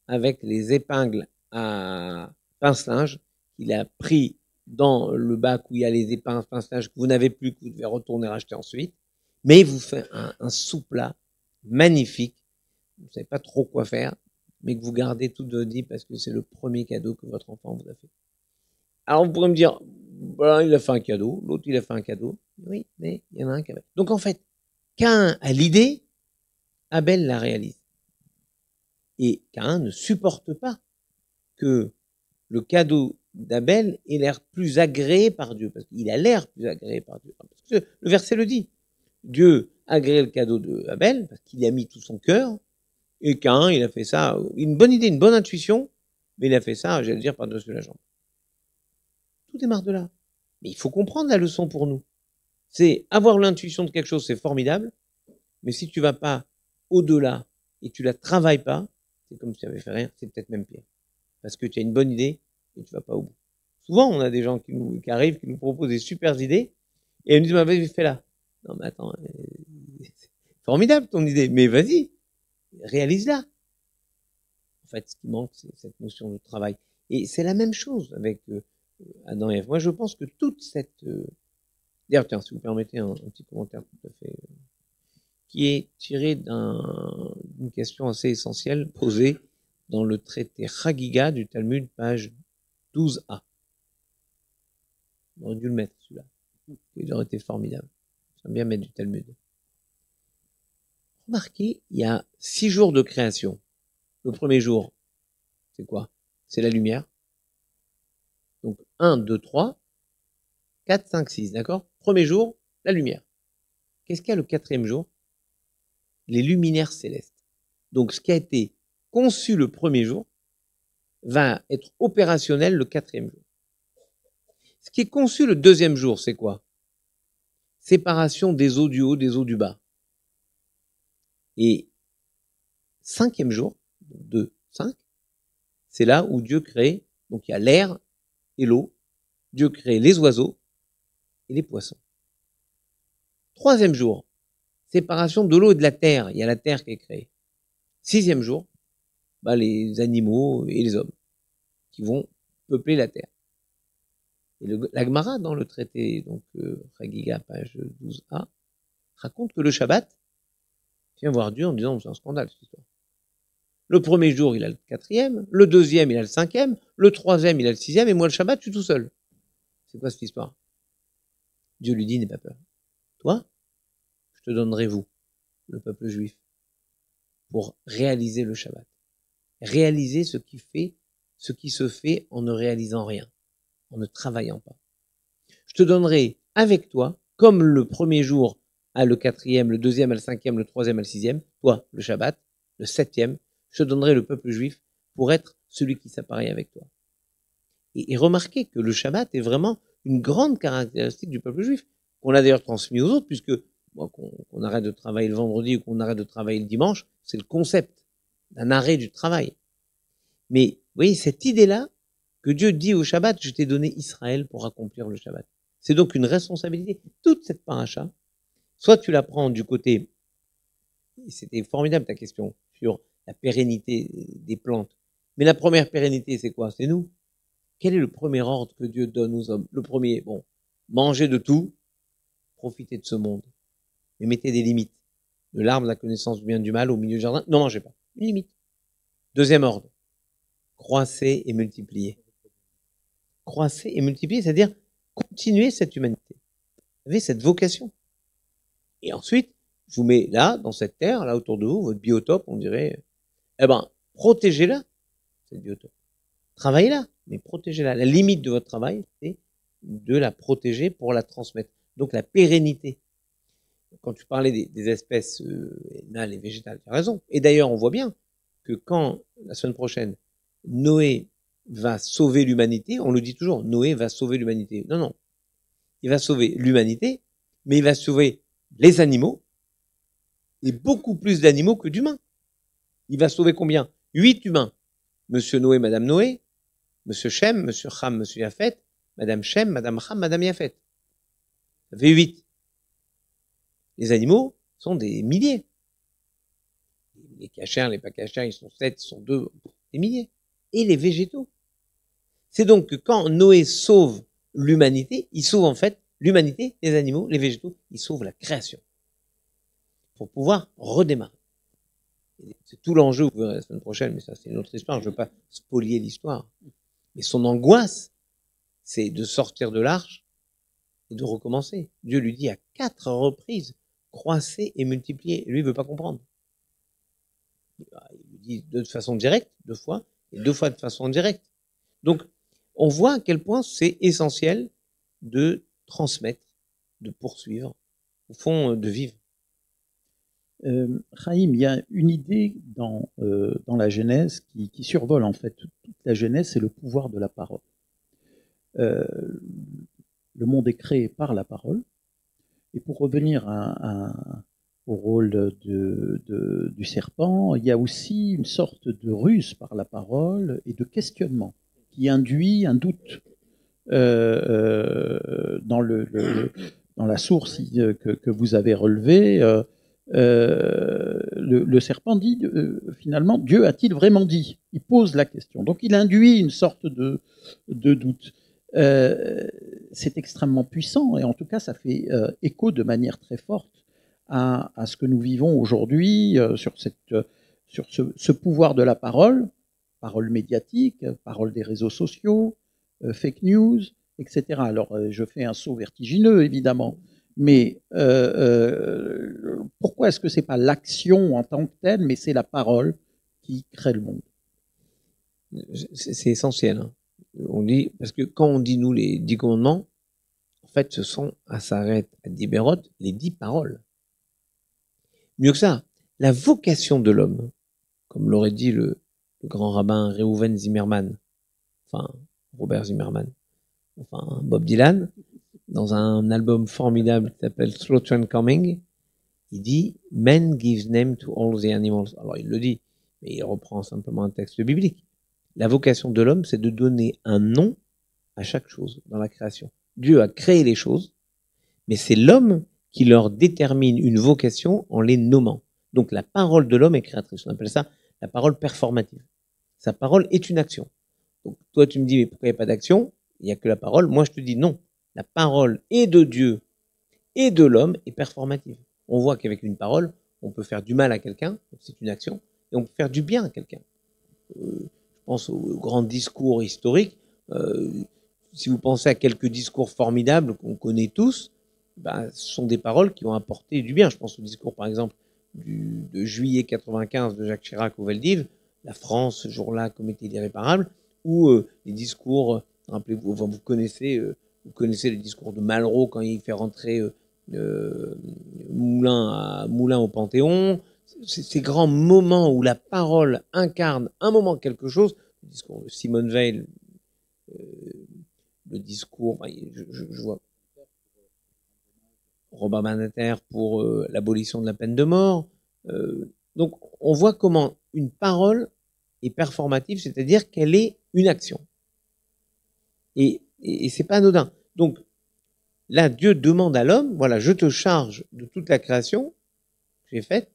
avec les épingles à pince-linge qu'il a pris dans le bac où il y a les épingles pince-linge que vous n'avez plus, que vous devez retourner racheter ensuite. Mais il vous fait un sous-plat magnifique. Vous ne savez pas trop quoi faire, mais que vous gardez toute votre vie parce que c'est le premier cadeau que votre enfant vous a fait. Alors, vous pourrez me dire, voilà, il a fait un cadeau, l'autre, il a fait un cadeau. Oui, mais il y en a un qui a fait. Donc, en fait, Caïn a l'idée, Abel la réalise. Et Caïn ne supporte pas que le cadeau d'Abel ait l'air plus agréé par Dieu, parce qu'il a l'air plus agréé par Dieu. Parce que le verset le dit. Dieu a agréé le cadeau d'Abel, parce qu'il y a mis tout son cœur, et Caïn, il a fait ça, une bonne idée, une bonne intuition, mais il a fait ça, j'allais dire, par-dessus la jambe. Tout démarre de là. Mais il faut comprendre la leçon pour nous. C'est avoir l'intuition de quelque chose, c'est formidable, mais si tu vas pas au-delà et tu la travailles pas, c'est comme si tu avais fait rien, c'est peut-être même pire. Parce que tu as une bonne idée et tu vas pas au bout. Souvent, on a des gens qui arrivent, qui nous proposent des super idées et ils nous disent, bah, vas-y, fais-la. Non, mais attends, c'est formidable ton idée, mais vas-y, réalise-la. En fait, ce qui manque, c'est cette notion de travail. Et c'est la même chose avec Adam et Ève. Moi, je pense que toute cette... D'ailleurs, tiens, si vous permettez un petit commentaire tout à fait... qui est tiré d'une question assez essentielle posée dans le traité Chagiga du Talmud, page 12a. On aurait dû le mettre, celui-là. Il aurait été formidable. J'aime bien mettre du Talmud. Remarquez, il y a 6 jours de création. Le premier jour, c'est quoi? C'est la lumière. Donc, 1, 2, 3. 4, 5, 6, d'accord? Premier jour, la lumière. Qu'est-ce qu'il y a le quatrième jour? Les luminaires célestes. Donc, ce qui a été conçu le premier jour va être opérationnel le quatrième jour. Ce qui est conçu le deuxième jour, c'est quoi? Séparation des eaux du haut, des eaux du bas. Et cinquième jour, 2, 5, c'est là où Dieu crée, donc il y a l'air et l'eau, Dieu crée les oiseaux et les poissons. Troisième jour, séparation de l'eau et de la terre, il y a la terre qui est créée. Sixième jour, les animaux et les hommes qui vont peupler la terre. Et la Gemara, dans le traité, donc Chagiga, page 12a, raconte que le Shabbat vient voir Dieu en disant c'est un scandale cette histoire. Le premier jour, il a le quatrième, le deuxième, il a le cinquième, le troisième, il a le sixième, et moi le Shabbat, je suis tout seul. C'est quoi cette histoire? Dieu lui dit, n'aie pas peur. Toi, je te donnerai vous, le peuple juif, pour réaliser le Shabbat. Réaliser ce qui se fait en ne réalisant rien, en ne travaillant pas. Je te donnerai avec toi, comme le premier jour à le quatrième, le deuxième à le cinquième, le troisième à le sixième, toi, le Shabbat, le septième, je te donnerai le peuple juif pour être celui qui s'appareille avec toi. Et remarquez que le Shabbat est vraiment une grande caractéristique du peuple juif, qu'on a d'ailleurs transmis aux autres, puisque qu'on arrête de travailler le vendredi ou qu'on arrête de travailler le dimanche, c'est le concept d'un arrêt du travail. Mais vous voyez, cette idée-là, que Dieu dit au Shabbat, je t'ai donné Israël pour accomplir le Shabbat. C'est donc une responsabilité. Toute cette paracha, soit tu la prends du côté, c'était formidable ta question sur la pérennité des plantes, mais la première pérennité, c'est quoi? C'est nous. Quel est le premier ordre que Dieu donne aux hommes? Le premier, mangez de tout, profitez de ce monde, mais mettez des limites. De l'arbre de la connaissance du bien et du mal au milieu du jardin, non mangez pas. Une limite. Deuxième ordre, croissez et multipliez. Croissez et multipliez, c'est-à-dire continuez cette humanité. Vous avez cette vocation. Et ensuite, je vous mets là, dans cette terre, là autour de vous, votre biotope, on dirait, protégez-la, cette biotope. Travaillez-la, mais protégez-la. La limite de votre travail, c'est de la protéger pour la transmettre. Donc la pérennité. Quand tu parlais des espèces animales et végétales, tu as raison. Et d'ailleurs, on voit bien que quand, la semaine prochaine, Noé va sauver l'humanité, on le dit toujours, Noé va sauver l'humanité. Non, non. Il va sauver l'humanité, mais il va sauver les animaux, et beaucoup plus d'animaux que d'humains. Il va sauver combien? 8 humains. Monsieur Noé, Madame Noé, Monsieur Shem, Monsieur Ham, Monsieur Yafet, Madame Shem, Madame Ham, Madame Yafet. Ça fait 8. Les animaux sont des milliers. Les cachers, les pas cachers, ils sont 7, ils sont 2, des milliers. Et les végétaux. C'est donc que quand Noé sauve l'humanité, il sauve en fait l'humanité, les animaux, les végétaux, il sauve la création. Pour pouvoir redémarrer. C'est tout l'enjeu, vous verrez la semaine prochaine, mais ça c'est une autre histoire, je ne veux pas spolier l'histoire. Mais son angoisse, c'est de sortir de l'arche et de recommencer. Dieu lui dit à 4 reprises, croissez et multipliez. Lui, il ne veut pas comprendre. Il lui dit de façon directe, 2 fois, et 2 fois de façon indirecte. Donc, on voit à quel point c'est essentiel de transmettre, de poursuivre, au fond, de vivre.
Chaim, il y a une idée dans la Genèse qui survole en fait toute la Genèse, c'est le pouvoir de la parole. Le monde est créé par la parole, et pour revenir au rôle du serpent, il y a aussi une sorte de ruse par la parole et de questionnement qui induit un doute dans la source que vous avez relevée. Le serpent dit, finalement, Dieu a-t-il vraiment dit? Il pose la question. Donc il induit une sorte de doute. C'est extrêmement puissant et en tout cas ça fait écho de manière très forte à ce que nous vivons aujourd'hui sur ce pouvoir de la parole médiatique, parole des réseaux sociaux, fake news, etc. Alors je fais un saut vertigineux évidemment, mais pourquoi est-ce que c'est pas l'action en tant que telle, mais c'est la parole qui crée le monde?
C'est essentiel. Hein. On dit, parce que quand on dit nous les 10 commandements, en fait, ce sont, à Saret, à Diberot, les 10 paroles. Mieux que ça, la vocation de l'homme, comme l'aurait dit le grand rabbin Reuven Zimmerman, enfin, Robert Zimmerman, enfin, Bob Dylan, dans un album formidable qui s'appelle Slow Train Coming, il dit « Man gives name to all the animals ». Alors, il le dit, mais il reprend simplement un texte biblique. La vocation de l'homme, c'est de donner un nom à chaque chose dans la création. Dieu a créé les choses, mais c'est l'homme qui leur détermine une vocation en les nommant. Donc la parole de l'homme est créatrice. On appelle ça la parole performative. Sa parole est une action. Donc toi, tu me dis, mais pourquoi il n'y a pas d'action? Il n'y a que la parole. Moi, je te dis non. La parole est de Dieu et de l'homme est performative. On voit qu'avec une parole, on peut faire du mal à quelqu'un, c'est une action, et on peut faire du bien à quelqu'un. Je pense aux grands discours historiques. Si vous pensez à quelques discours formidables qu'on connaît tous, ben, ce sont des paroles qui ont apporté du bien. Je pense au discours, par exemple, de juillet 95 de Jacques Chirac au Veldiv, la France, ce jour-là, commettait l'irréparable, ou les discours, rappelez-vous, vous connaissez les discours de Malraux quand il fait rentrer Moulin au Panthéon. Ces grands moments où la parole incarne un moment quelque chose, le discours de Simone Veil, le discours, je vois Robert Badinter pour l'abolition de la peine de mort. Donc, on voit comment une parole est performative, c'est-à-dire qu'elle est une action. Et c'est pas anodin. Donc, là, Dieu demande à l'homme, voilà, je te charge de toute la création que j'ai faite,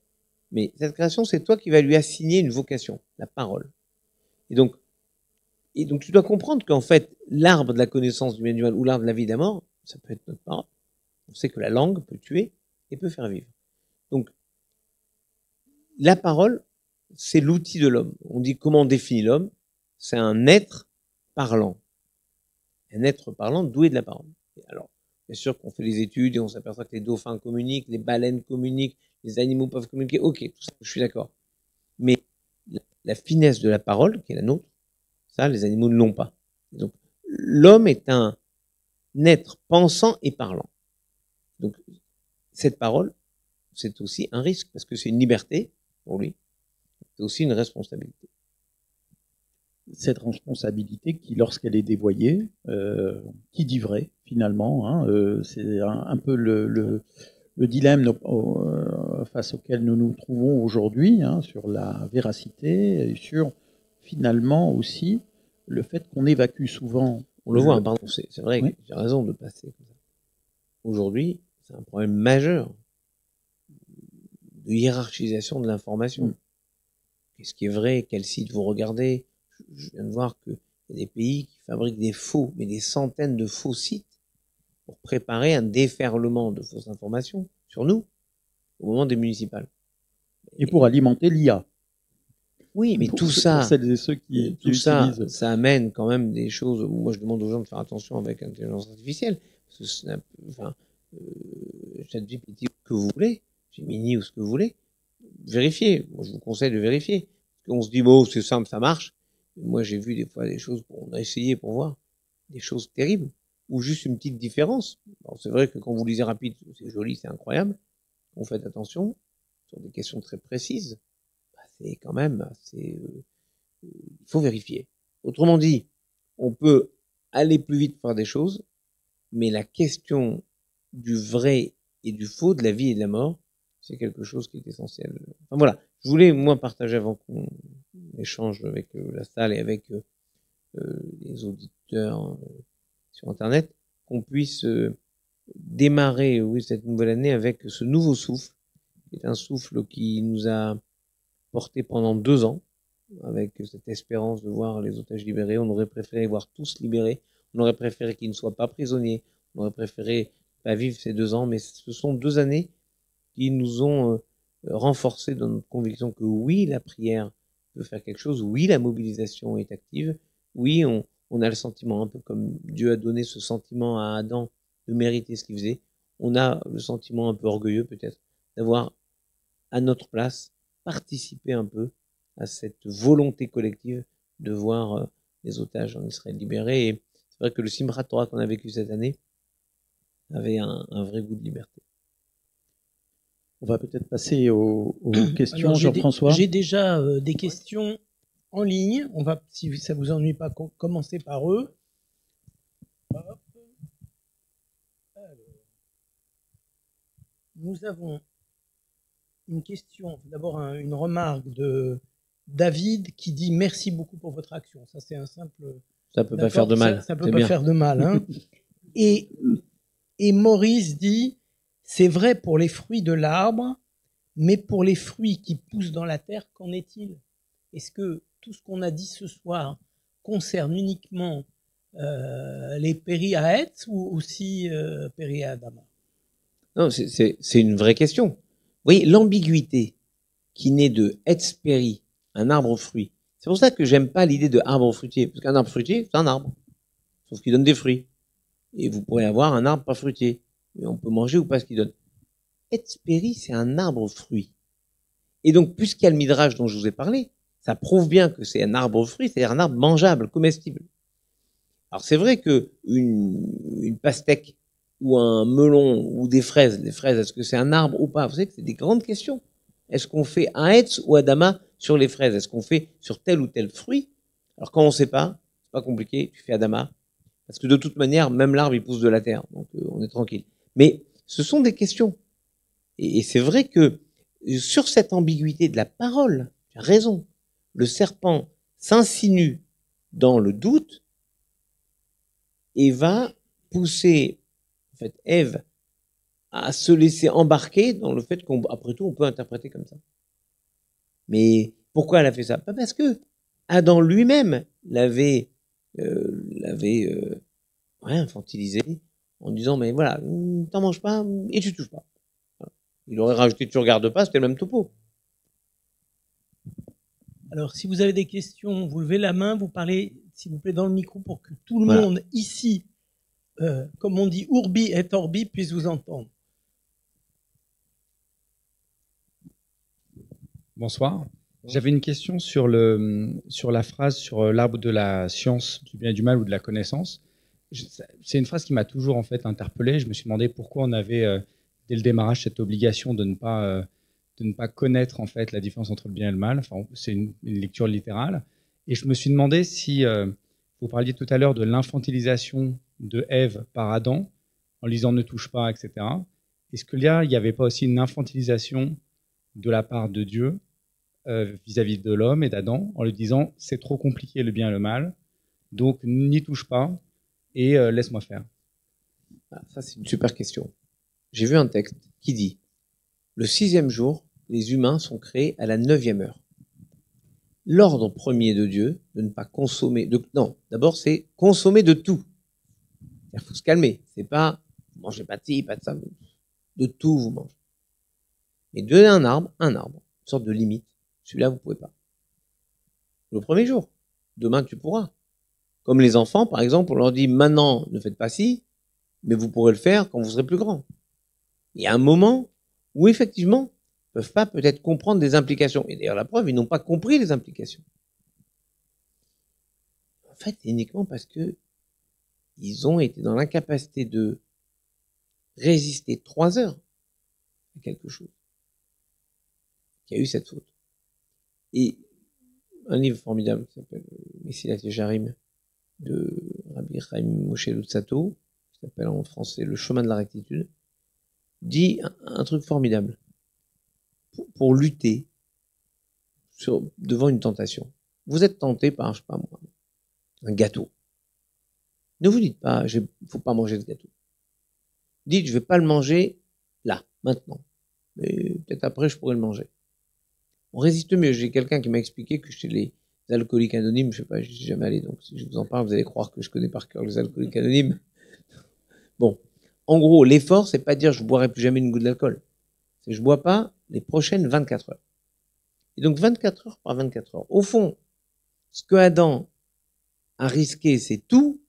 mais cette création, c'est toi qui vas lui assigner une vocation, la parole. Et donc, tu dois comprendre qu'en fait, l'arbre de la connaissance du bien et du mal ou l'arbre de la vie et de la mort, ça peut être notre parole. On sait que la langue peut tuer et peut faire vivre. Donc, la parole, c'est l'outil de l'homme. On dit comment on définit l'homme? C'est un être parlant. Un être parlant doué de la parole. Alors, bien sûr qu'on fait les études et on s'aperçoit que les dauphins communiquent, les baleines communiquent, les animaux peuvent communiquer. Ok, tout ça, je suis d'accord. Mais la finesse de la parole, qui est la nôtre, ça, les animaux ne l'ont pas. Donc, l'homme est un être pensant et parlant. Donc, cette parole, c'est aussi un risque, parce que c'est une liberté pour lui, c'est aussi une responsabilité.
Cette responsabilité qui, lorsqu'elle est dévoyée, qui dit vrai, finalement, hein, c'est un peu le dilemme face auquel nous nous trouvons aujourd'hui, hein, sur la véracité, et sur, finalement, aussi, le fait qu'on évacue souvent...
On le voit, pardon, c'est vrai, oui. J'ai raison de passer comme ça. Aujourd'hui, c'est un problème majeur de hiérarchisation de l'information. Qu'est-ce qui est vrai? Quel site vous regardez? Je viens de voir qu'il y a des pays qui fabriquent des faux, mais des centaines de faux sites pour préparer un déferlement de fausses informations sur nous au moment des municipales.
Et pour alimenter l'IA.
Oui, mais tout ça,
celles et ceux qui utilisent.
Ça amène quand même des choses. Moi, je demande aux gens de faire attention avec l'intelligence artificielle. Parce que ChatGPT, que vous voulez, Gemini ou ce que vous voulez, vérifiez. Moi, je vous conseille de vérifier. Parce qu'on se dit, bon, c'est simple, ça marche. Moi, j'ai vu des fois des choses, on a essayé pour voir, des choses terribles, ou juste une petite différence. Alors, c'est vrai que quand vous lisez rapide, c'est joli, c'est incroyable. On fait attention sur des questions très précises. C'est quand même assez... il faut vérifier. Autrement dit, on peut aller plus vite pour faire des choses, mais la question du vrai et du faux, de la vie et de la mort, c'est quelque chose qui est essentiel. Enfin voilà, je voulais, moi, partager avant qu'on échange avec la salle et avec les auditeurs sur Internet, qu'on puisse démarrer cette nouvelle année avec ce nouveau souffle, qui est un souffle qui nous a porté pendant 2 ans, avec cette espérance de voir les otages libérés. On aurait préféré voir tous libérés, on aurait préféré qu'ils ne soient pas prisonniers, on aurait préféré pas vivre ces 2 ans, mais ce sont 2 années qui nous ont renforcés dans notre conviction que oui, la prière peut faire quelque chose, oui, la mobilisation est active, oui, on a le sentiment, un peu comme Dieu a donné ce sentiment à Adam de mériter ce qu'il faisait, on a le sentiment un peu orgueilleux peut-être d'avoir à notre place participé un peu à cette volonté collective de voir les otages en Israël libérés. Et c'est vrai que le Simchat Torah qu'on a vécu cette année avait un vrai goût de liberté.
On va peut-être passer aux questions, Jean-François.
J'ai déjà des questions en ligne. On va, si ça vous ennuie pas, commencer par eux. Hop. Alors, nous avons une question, d'abord une remarque de David qui dit merci beaucoup pour votre action. Ça, c'est un simple.
Ça peut pas faire de mal.
Ça peut pas faire de mal. Hein. Et Maurice dit c'est vrai pour les fruits de l'arbre, mais pour les fruits qui poussent dans la terre, qu'en est-il? Est-ce que tout ce qu'on a dit ce soir concerne uniquement les Périaètes ou aussi Périadama?
Non, c'est une vraie question. Oui, l'ambiguïté qui naît de Etz-Péri, un arbre aux fruits. C'est pour ça que j'aime pas l'idée de arbre fruitier, parce qu'un arbre fruitier, c'est un arbre, sauf qu'il donne des fruits. Et vous pourrez avoir un arbre pas fruitier, mais on peut manger ou pas ce qu'il donne. Etz-Péri, c'est un arbre aux fruits. Et donc, puisqu'il y a le midrash dont je vous ai parlé, ça prouve bien que c'est un arbre aux fruits, c'est-à-dire un arbre mangeable, comestible. Alors c'est vrai que une pastèque ou un melon ou des fraises, les fraises, est-ce que c'est un arbre ou pas? Vous savez que c'est des grandes questions. Est-ce qu'on fait un etz ou adama sur les fraises? Est-ce qu'on fait sur tel ou tel fruit? Alors quand on sait pas, c'est pas compliqué, tu fais adama. Parce que de toute manière, même l'arbre, il pousse de la terre. Donc on est tranquille. Mais ce sont des questions. Et c'est vrai que sur cette ambiguïté de la parole, tu as raison, le serpent s'insinue dans le doute et va pousser en fait Ève à se laisser embarquer dans le fait qu'après tout on peut interpréter comme ça. Mais pourquoi elle a fait ça? Pas parce que Adam lui-même l'avait infantilisé en disant mais voilà, t'en manges pas et tu touches pas. Voilà. Il aurait rajouté tu regardes pas, c'était le même topo.
Alors si vous avez des questions, vous levez la main, vous parlez s'il vous plaît dans le micro pour que tout le monde ici, comme on dit urbi et orbi, puisse vous entendre.
Bonsoir. J'avais une question sur la phrase sur l'arbre de la science du bien et du mal ou de la connaissance. C'est une phrase qui m'a toujours en fait interpellé. Je me suis demandé pourquoi on avait dès le démarrage cette obligation de ne pas connaître en fait la différence entre le bien et le mal. Enfin, c'est une lecture littérale. Et je me suis demandé si vous parliez tout à l'heure de l'infantilisation de Ève par Adam en lisant ne touche pas, etc. Est-ce qu'il n'y avait pas aussi une infantilisation de la part de Dieu vis-à-vis de l'homme et d'Adam, en lui disant c'est trop compliqué le bien et le mal, donc n'y touche pas et laisse-moi faire.
Ah, ça c'est une super question. J'ai vu un texte qui dit le 6e jour, les humains sont créés à la 9e heure. L'ordre premier de Dieu de ne pas consommer d'abord c'est consommer de tout. Il faut se calmer. C'est pas vous mangez pas de ci, pas de ça, de tout vous mangez. Mais donner un arbre, une sorte de limite. Celui-là, vous pouvez pas. Le premier jour. Demain, tu pourras. Comme les enfants, par exemple, on leur dit maintenant, ne faites pas ci, mais vous pourrez le faire quand vous serez plus grand. Il y a un moment où, effectivement, ils peuvent pas peut-être comprendre des implications. Et d'ailleurs, la preuve, ils n'ont pas compris les implications. En fait, uniquement parce que ils ont été dans l'incapacité de résister 3 heures à quelque chose qui a eu cette faute. Et un livre formidable qui s'appelle Messilat Yesharim de Rabbi Chaim Moshe Luzzatto, qui s'appelle en français Le chemin de la rectitude, dit un truc formidable. Pour lutter devant une tentation. Vous êtes tenté par, je sais pas moi, un gâteau. Ne vous dites pas, faut pas manger ce gâteau. Dites, je vais pas le manger là, maintenant. Mais peut-être après, je pourrais le manger. On résiste mieux. J'ai quelqu'un qui m'a expliqué que chez les alcooliques anonymes, je sais pas, j'y suis jamais allé, donc si je vous en parle, vous allez croire que je connais par cœur les alcooliques anonymes. Bon. En gros, l'effort, c'est pas dire je boirai plus jamais une goutte d'alcool. C'est je bois pas les prochaines 24 heures. Et donc 24 heures par 24 heures. Au fond, ce que Adam a risqué, c'est tout,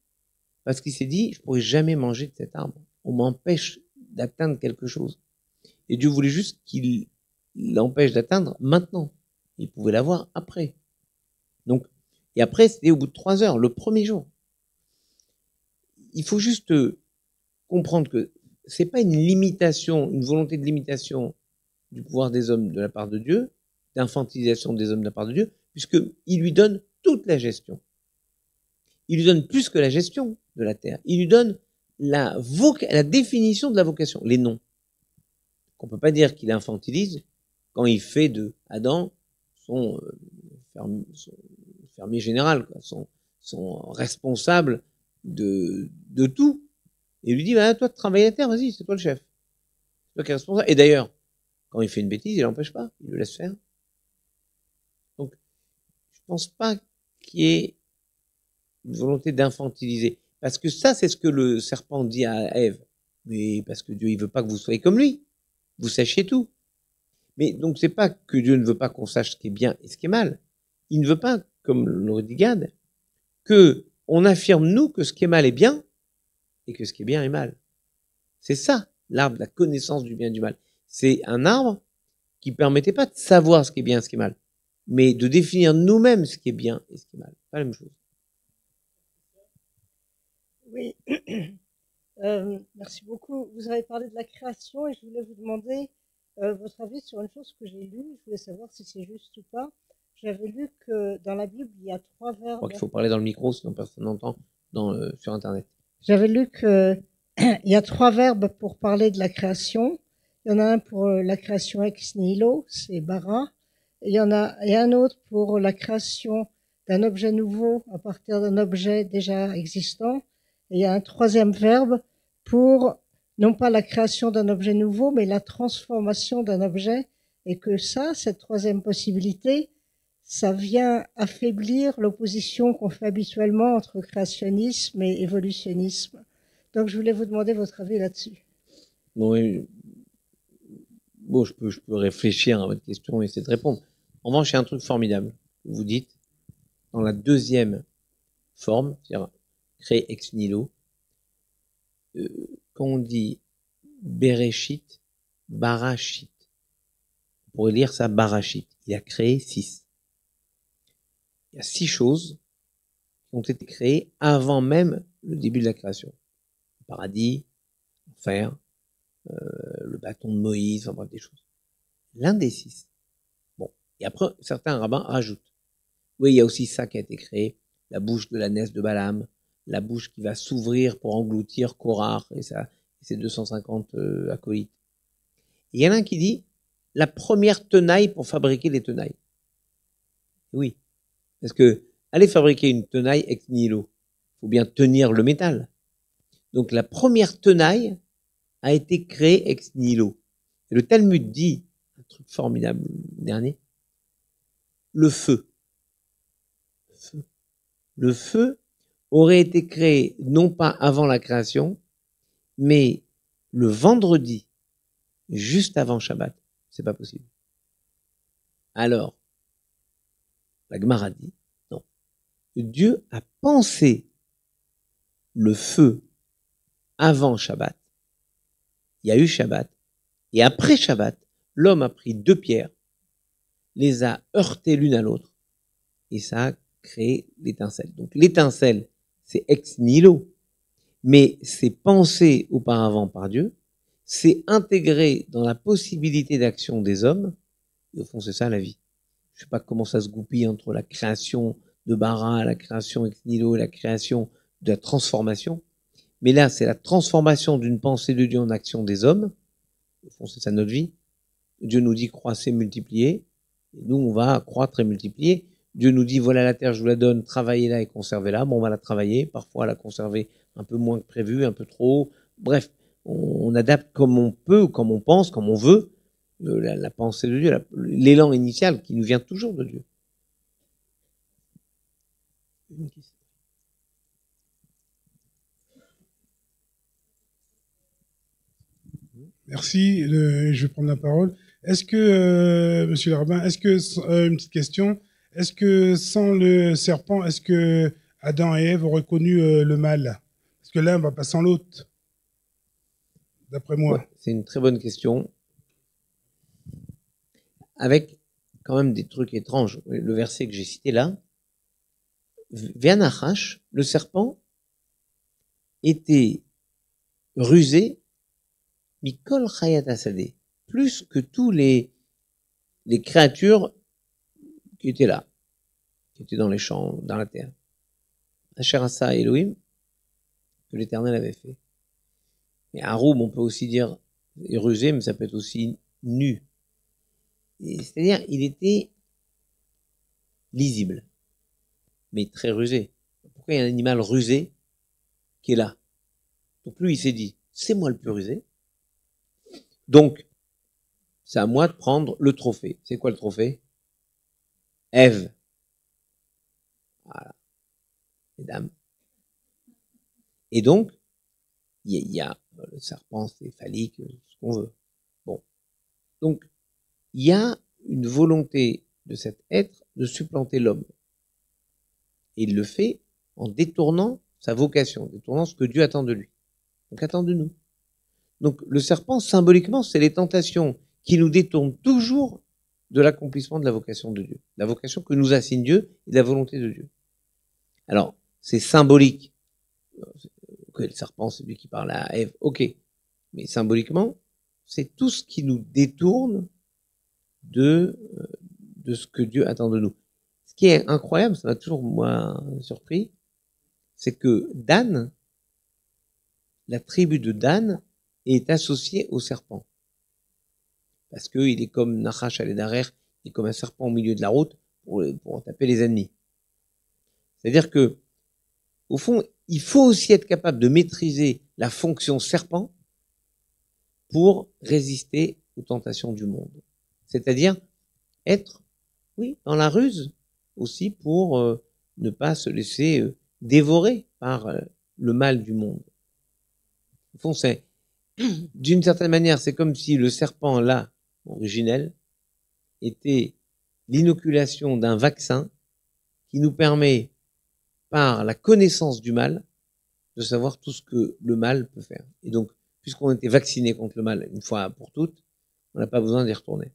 parce qu'il s'est dit, je pourrai jamais manger de cet arbre. On m'empêche d'atteindre quelque chose. Et Dieu voulait juste qu'il l'empêche d'atteindre maintenant. Il pouvait l'avoir après. Donc, et après, c'était au bout de 3 heures, le premier jour. Il faut juste comprendre que c'est pas une limitation, une volonté de limitation du pouvoir des hommes de la part de Dieu, d'infantilisation des hommes de la part de Dieu, puisqu'il lui donne toute la gestion. Il lui donne plus que la gestion de la terre. Il lui donne la définition de la vocation, les noms. On peut pas dire qu'il infantilise quand il fait de Adam son fermier général, quoi, son responsable de tout. Et il lui dit, bah, toi, de travailler la terre, vas-y, c'est toi le chef. C'est toi qui es responsable. Et d'ailleurs, quand il fait une bêtise, il l'empêche pas, il le laisse faire. Donc, je pense pas qu'il y ait une volonté d'infantiliser. Parce que ça, c'est ce que le serpent dit à Ève. Mais parce que Dieu, il veut pas que vous soyez comme lui. Vous sachiez tout. Mais donc, c'est pas que Dieu ne veut pas qu'on sache ce qui est bien et ce qui est mal. Il ne veut pas, comme le dit Gad, que on affirme, nous, que ce qui est mal est bien et que ce qui est bien est mal. C'est ça, l'arbre de la connaissance du bien et du mal. C'est un arbre qui permettait pas de savoir ce qui est bien et ce qui est mal, mais de définir nous-mêmes ce qui est bien et ce qui est mal. Pas la même chose.
Oui, merci beaucoup. Vous avez parlé de la création et je voulais vous demander votre avis sur une chose que j'ai lue. Je voulais savoir si c'est juste ou pas. J'avais lu que dans la Bible, il y a 3 verbes.
Je crois qu'il faut parler dans le micro, sinon personne n'entend sur Internet.
J'avais lu que il y a 3 verbes pour parler de la création. Il y en a un pour la création ex nihilo, c'est bara. Et il y a un autre pour la création d'un objet nouveau à partir d'un objet déjà existant. Et il y a un 3e verbe pour non pas la création d'un objet nouveau, mais la transformation d'un objet. Et que ça, cette 3e possibilité, ça vient affaiblir l'opposition qu'on fait habituellement entre créationnisme et évolutionnisme. Donc, je voulais vous demander votre avis là-dessus.
Bon, je peux réfléchir à votre question et essayer de répondre. En revanche, il y a un truc formidable. Vous dites, dans la 2e forme, c'est-à-dire créer ex nihilo, quand on dit Bereshit, Barashit, on pourrait lire ça Barashit. Il a créé 6. Il y a 6 choses qui ont été créées avant même le début de la création. Le paradis, l'enfer, le bâton de Moïse, enfin bref, des choses. L'un des 6. Bon. Et après, certains rabbins rajoutent. Oui, il y a aussi ça qui a été créé. La bouche de l'ânesse de Balaam, la bouche qui va s'ouvrir pour engloutir Korah et ses 250 acolytes. Et il y en a un qui dit la première tenaille pour fabriquer les tenailles. Oui. Parce que aller fabriquer une tenaille ex nihilo, faut bien tenir le métal. Donc la première tenaille a été créée ex nihilo. Et le Talmud dit un truc formidable dernier. Le feu. Le feu aurait été créé non pas avant la création, mais le vendredi, juste avant Shabbat. C'est pas possible. Alors, la Gemara dit, non. Dieu a pensé le feu avant Shabbat. Il y a eu Shabbat. Et après Shabbat, l'homme a pris 2 pierres, les a heurtées l'une à l'autre, et ça a créé l'étincelle. Donc l'étincelle, c'est ex nihilo, mais c'est pensé auparavant par Dieu, c'est intégré dans la possibilité d'action des hommes, et au fond c'est ça la vie. Je sais pas comment ça se goupille entre la création de bara, la création ex nihilo et la création de la transformation, mais là c'est la transformation d'une pensée de Dieu en action des hommes, au fond c'est ça notre vie. Dieu nous dit croissez, multipliez, et nous on va croître et multiplier. Dieu nous dit voilà la terre je vous la donne, travaillez-la et conservez-la. Bon on va la travailler, parfois la conserver un peu moins que prévu, un peu trop. Bref, on adapte comme on peut, comme on pense, comme on veut la pensée de Dieu, l'élan initial qui nous vient toujours de Dieu.
Merci, je vais prendre la parole. Est-ce que, monsieur le rabbin, une petite question, est-ce que sans le serpent, est-ce que Adam et Ève auraient connu le mal? Parce que l'un va pas sans l'autre, d'après moi.
Ouais, c'est une très bonne question. Avec quand même des trucs étranges. Le verset que j'ai cité là, Ve'anachash, le serpent, était rusé Mikol Chayat Asadeh, plus que tous les créatures qui étaient là, qui étaient dans les champs, dans la terre. Asher Asa Elohim, que l'Éternel avait fait. Mais Haroum, on peut aussi dire rusé, mais ça peut être aussi nu. C'est-à-dire, il était lisible, mais très rusé. Pourquoi il y a un animal rusé qui est là? Donc lui, il s'est dit, c'est moi le plus rusé. Donc, c'est à moi de prendre le trophée. C'est quoi le trophée? Ève. Voilà. Mesdames. Et donc, il y a le serpent, c'est phallique, ce qu'on veut. Bon. Donc, il y a une volonté de cet être de supplanter l'homme. Et il le fait en détournant sa vocation, détournant ce que Dieu attend de lui. Donc, attend de nous. Donc, le serpent, symboliquement, c'est les tentations qui nous détournent toujours de l'accomplissement de la vocation de Dieu. La vocation que nous assigne Dieu et de la volonté de Dieu. Alors, c'est symbolique. Que le serpent, c'est lui qui parle à Ève. Ok. Mais symboliquement, c'est tout ce qui nous détourne de ce que Dieu attend de nous. Ce qui est incroyable, ça m'a toujours, moi, surpris, c'est que Dan, la tribu de Dan, est associée au serpent. Parce qu'il est comme Nachash al-Edarer, il est comme un serpent au milieu de la route pour taper les ennemis. C'est-à-dire que, au fond, il faut aussi être capable de maîtriser la fonction serpent pour résister aux tentations du monde. C'est-à-dire être, oui, dans la ruse aussi pour ne pas se laisser dévorer par le mal du monde. Au fond, c'est, d'une certaine manière, c'est comme si le serpent, là, originel, était l'inoculation d'un vaccin qui nous permet, par la connaissance du mal, de savoir tout ce que le mal peut faire. Et donc, puisqu'on était vacciné contre le mal une fois pour toutes, on n'a pas besoin d'y retourner.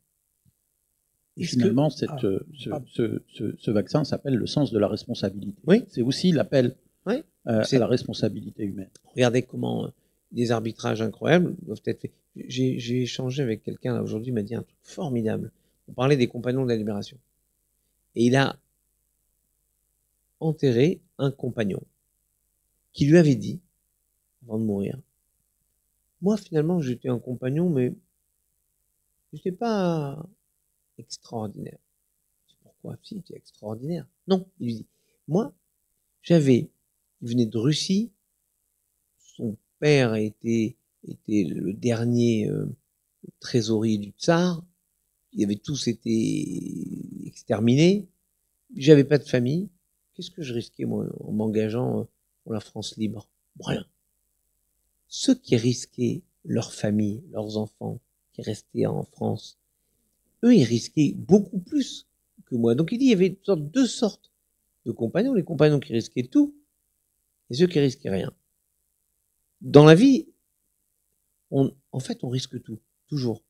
Et finalement, ce vaccin s'appelle le sens de la responsabilité.
Oui.
C'est aussi l'appel
oui.
À la responsabilité humaine.
Regardez comment des arbitrages incroyables doivent être faits. J'ai échangé avec quelqu'un là aujourd'hui, il m'a dit un truc formidable. On parlait des compagnons de la libération. Et il a enterré un compagnon qui lui avait dit, avant de mourir, moi finalement j'étais un compagnon, mais je n'étais pas extraordinaire. Pourquoi? Si, tu es extraordinaire. Non, il lui dit, moi, il venait de Russie, son père était le dernier trésorier du tsar, ils avaient tous été exterminés, j'avais pas de famille, qu'est-ce que je risquais moi en m'engageant pour la France libre? Rien. Ceux qui risquaient leur famille, leurs enfants, qui restaient en France, eux, ils risquaient beaucoup plus que moi. Donc il dit, il y avait deux sortes de compagnons, les compagnons qui risquaient tout, et ceux qui risquaient rien. Dans la vie, en fait, on risque tout, toujours.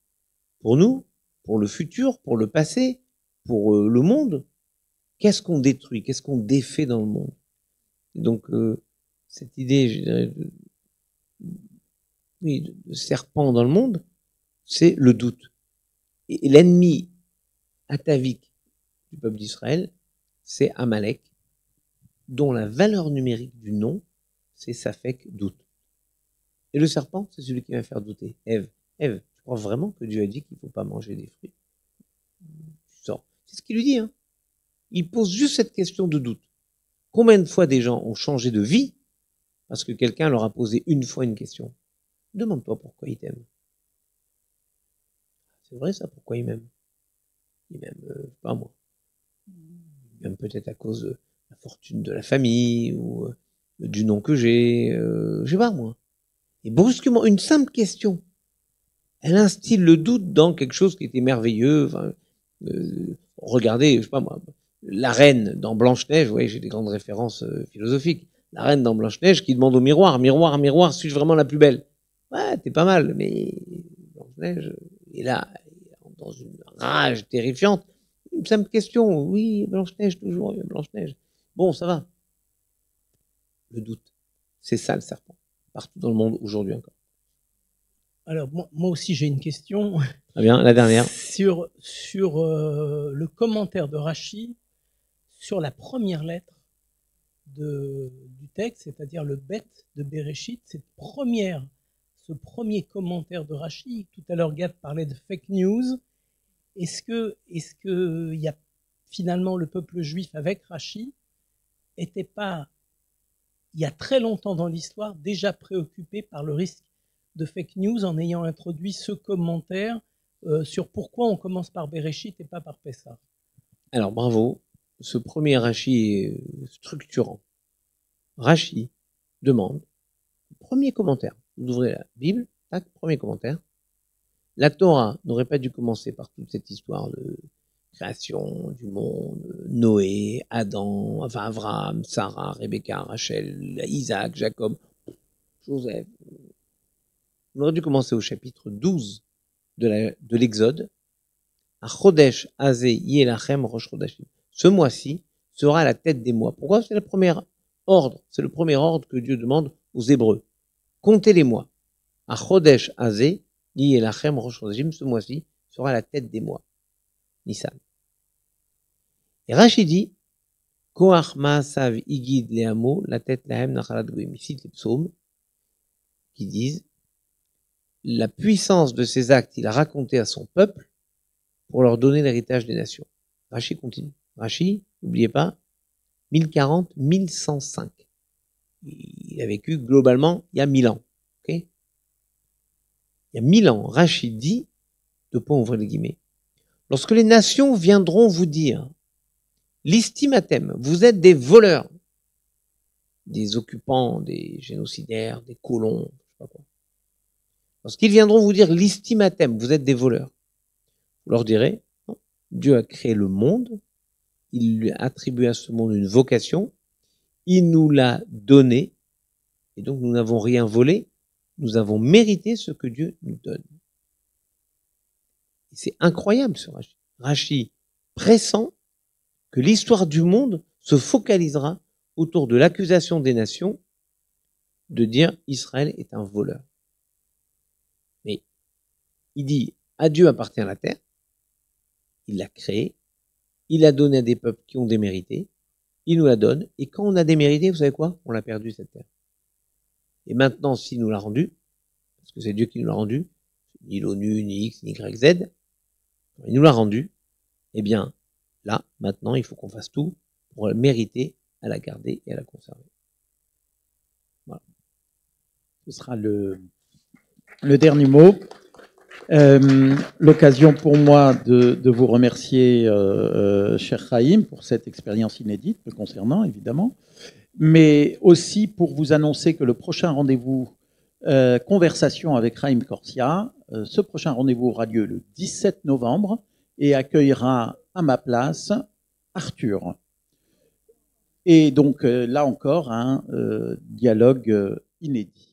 Pour nous, pour le futur, pour le passé, pour le monde. Qu'est-ce qu'on détruit? Qu'est-ce qu'on défait dans le monde? Et donc, cette idée, je dirais, de serpent dans le monde, c'est le doute. Et l'ennemi atavique du peuple d'Israël, c'est Amalek, dont la valeur numérique du nom, c'est Safek, doute. Et le serpent, c'est celui qui va faire douter. Ève, tu crois vraiment que Dieu a dit qu'il ne faut pas manger des fruits? Tu sors. C'est ce qu'il lui dit, hein. Il pose juste cette question de doute. Combien de fois des gens ont changé de vie parce que quelqu'un leur a posé une fois une question? Demande-toi pourquoi il t'aime. C'est vrai ça, pourquoi il m'aime? Il m'aime, pas moi. Il m'aime peut-être à cause de la fortune de la famille ou du nom que j'ai, je sais pas moi. Et brusquement, une simple question, elle instille le doute dans quelque chose qui était merveilleux. Enfin, regardez, je sais pas moi, la reine dans Blanche-Neige, vous voyez, j'ai des grandes références philosophiques. La reine dans Blanche-Neige qui demande au miroir, miroir, miroir, suis-je vraiment la plus belle? Ouais, t'es pas mal, mais Blanche-Neige est là, dans une rage terrifiante. Une simple question, oui, Blanche-Neige, toujours, Blanche-Neige. Bon, ça va. Le doute, c'est ça le serpent, partout dans le monde aujourd'hui encore.
Alors, moi aussi, j'ai une question.
Très bien, la dernière.
Sur le commentaire de Rachi sur la première lettre du texte, c'est-à-dire le bet de Bereshit, ce premier commentaire de Rachi. Tout à l'heure, Gad parlait de fake news. Est-ce que il y a finalement le peuple juif avec Rachi était pas, il y a très longtemps dans l'histoire, déjà préoccupé par le risque de fake news en ayant introduit ce commentaire sur pourquoi on commence par Bereshit et pas par Pessah?
Alors, bravo. Ce premier Rachi est structurant. Rachi demande, premier commentaire. Vous ouvrez la Bible, tac, premier commentaire. La Torah n'aurait pas dû commencer par toute cette histoire de création du monde, Noé, Adam, enfin Abraham, Sarah, Rebecca, Rachel, Isaac, Jacob, Joseph. On aurait dû commencer au chapitre 12 de l'Exode. À Chodesh Azé Yelachem Rosh Chodashim. Ce mois-ci sera la tête des mois. Pourquoi? C'est le premier ordre. C'est le premier ordre que Dieu demande aux Hébreux. Comptez les mois. À Chodesh Azé Yelachem Rosh Chodashim. Ce mois-ci sera la tête des mois. Nissan. Et Rashi dit, Koach Maasav Igid Leamo, la tête Lahem Nachalat Goyim. Ici, les psaumes qui disent, la puissance de ses actes, il a raconté à son peuple pour leur donner l'héritage des nations. Rashi continue. Rashi, n'oubliez pas, 1040-1105. Il a vécu globalement il y a 1000 ans. Okay, il y a 1000 ans, Rashi dit, deux points ouvrez les guillemets, lorsque les nations viendront vous dire, l'istimatem, vous êtes des voleurs, des occupants, des génocidaires, des colons, je sais pas quoi. Lorsqu'ils viendront vous dire l'istimatem, vous êtes des voleurs, vous leur direz, non, Dieu a créé le monde, il lui a attribué à ce monde une vocation, il nous l'a donné, et donc nous n'avons rien volé, nous avons mérité ce que Dieu nous donne. Et c'est incroyable ce Rashi. Rashi pressent que l'histoire du monde se focalisera autour de l'accusation des nations de dire Israël est un voleur. Mais il dit à Dieu appartient la terre, il l'a créée, il l'a donnée à des peuples qui ont démérité, il nous la donne, et quand on a démérité, vous savez quoi? On l'a perdu cette terre. Et maintenant, s'il nous l'a rendue, parce que c'est Dieu qui nous l'a rendue, ni l'ONU, ni X, ni Y, Z, il nous l'a rendue, eh bien, là, maintenant, il faut qu'on fasse tout pour la mériter, à la garder et à la conserver. Voilà.
Ce sera le dernier mot. L'occasion pour moi de vous remercier, cher Chaim, pour cette expérience inédite me concernant, évidemment, mais aussi pour vous annoncer que le prochain rendez-vous conversation avec Chaim Corsia, ce prochain rendez-vous aura lieu le 17 novembre et accueillera à ma place Arthur. Et donc là encore, un dialogue inédit.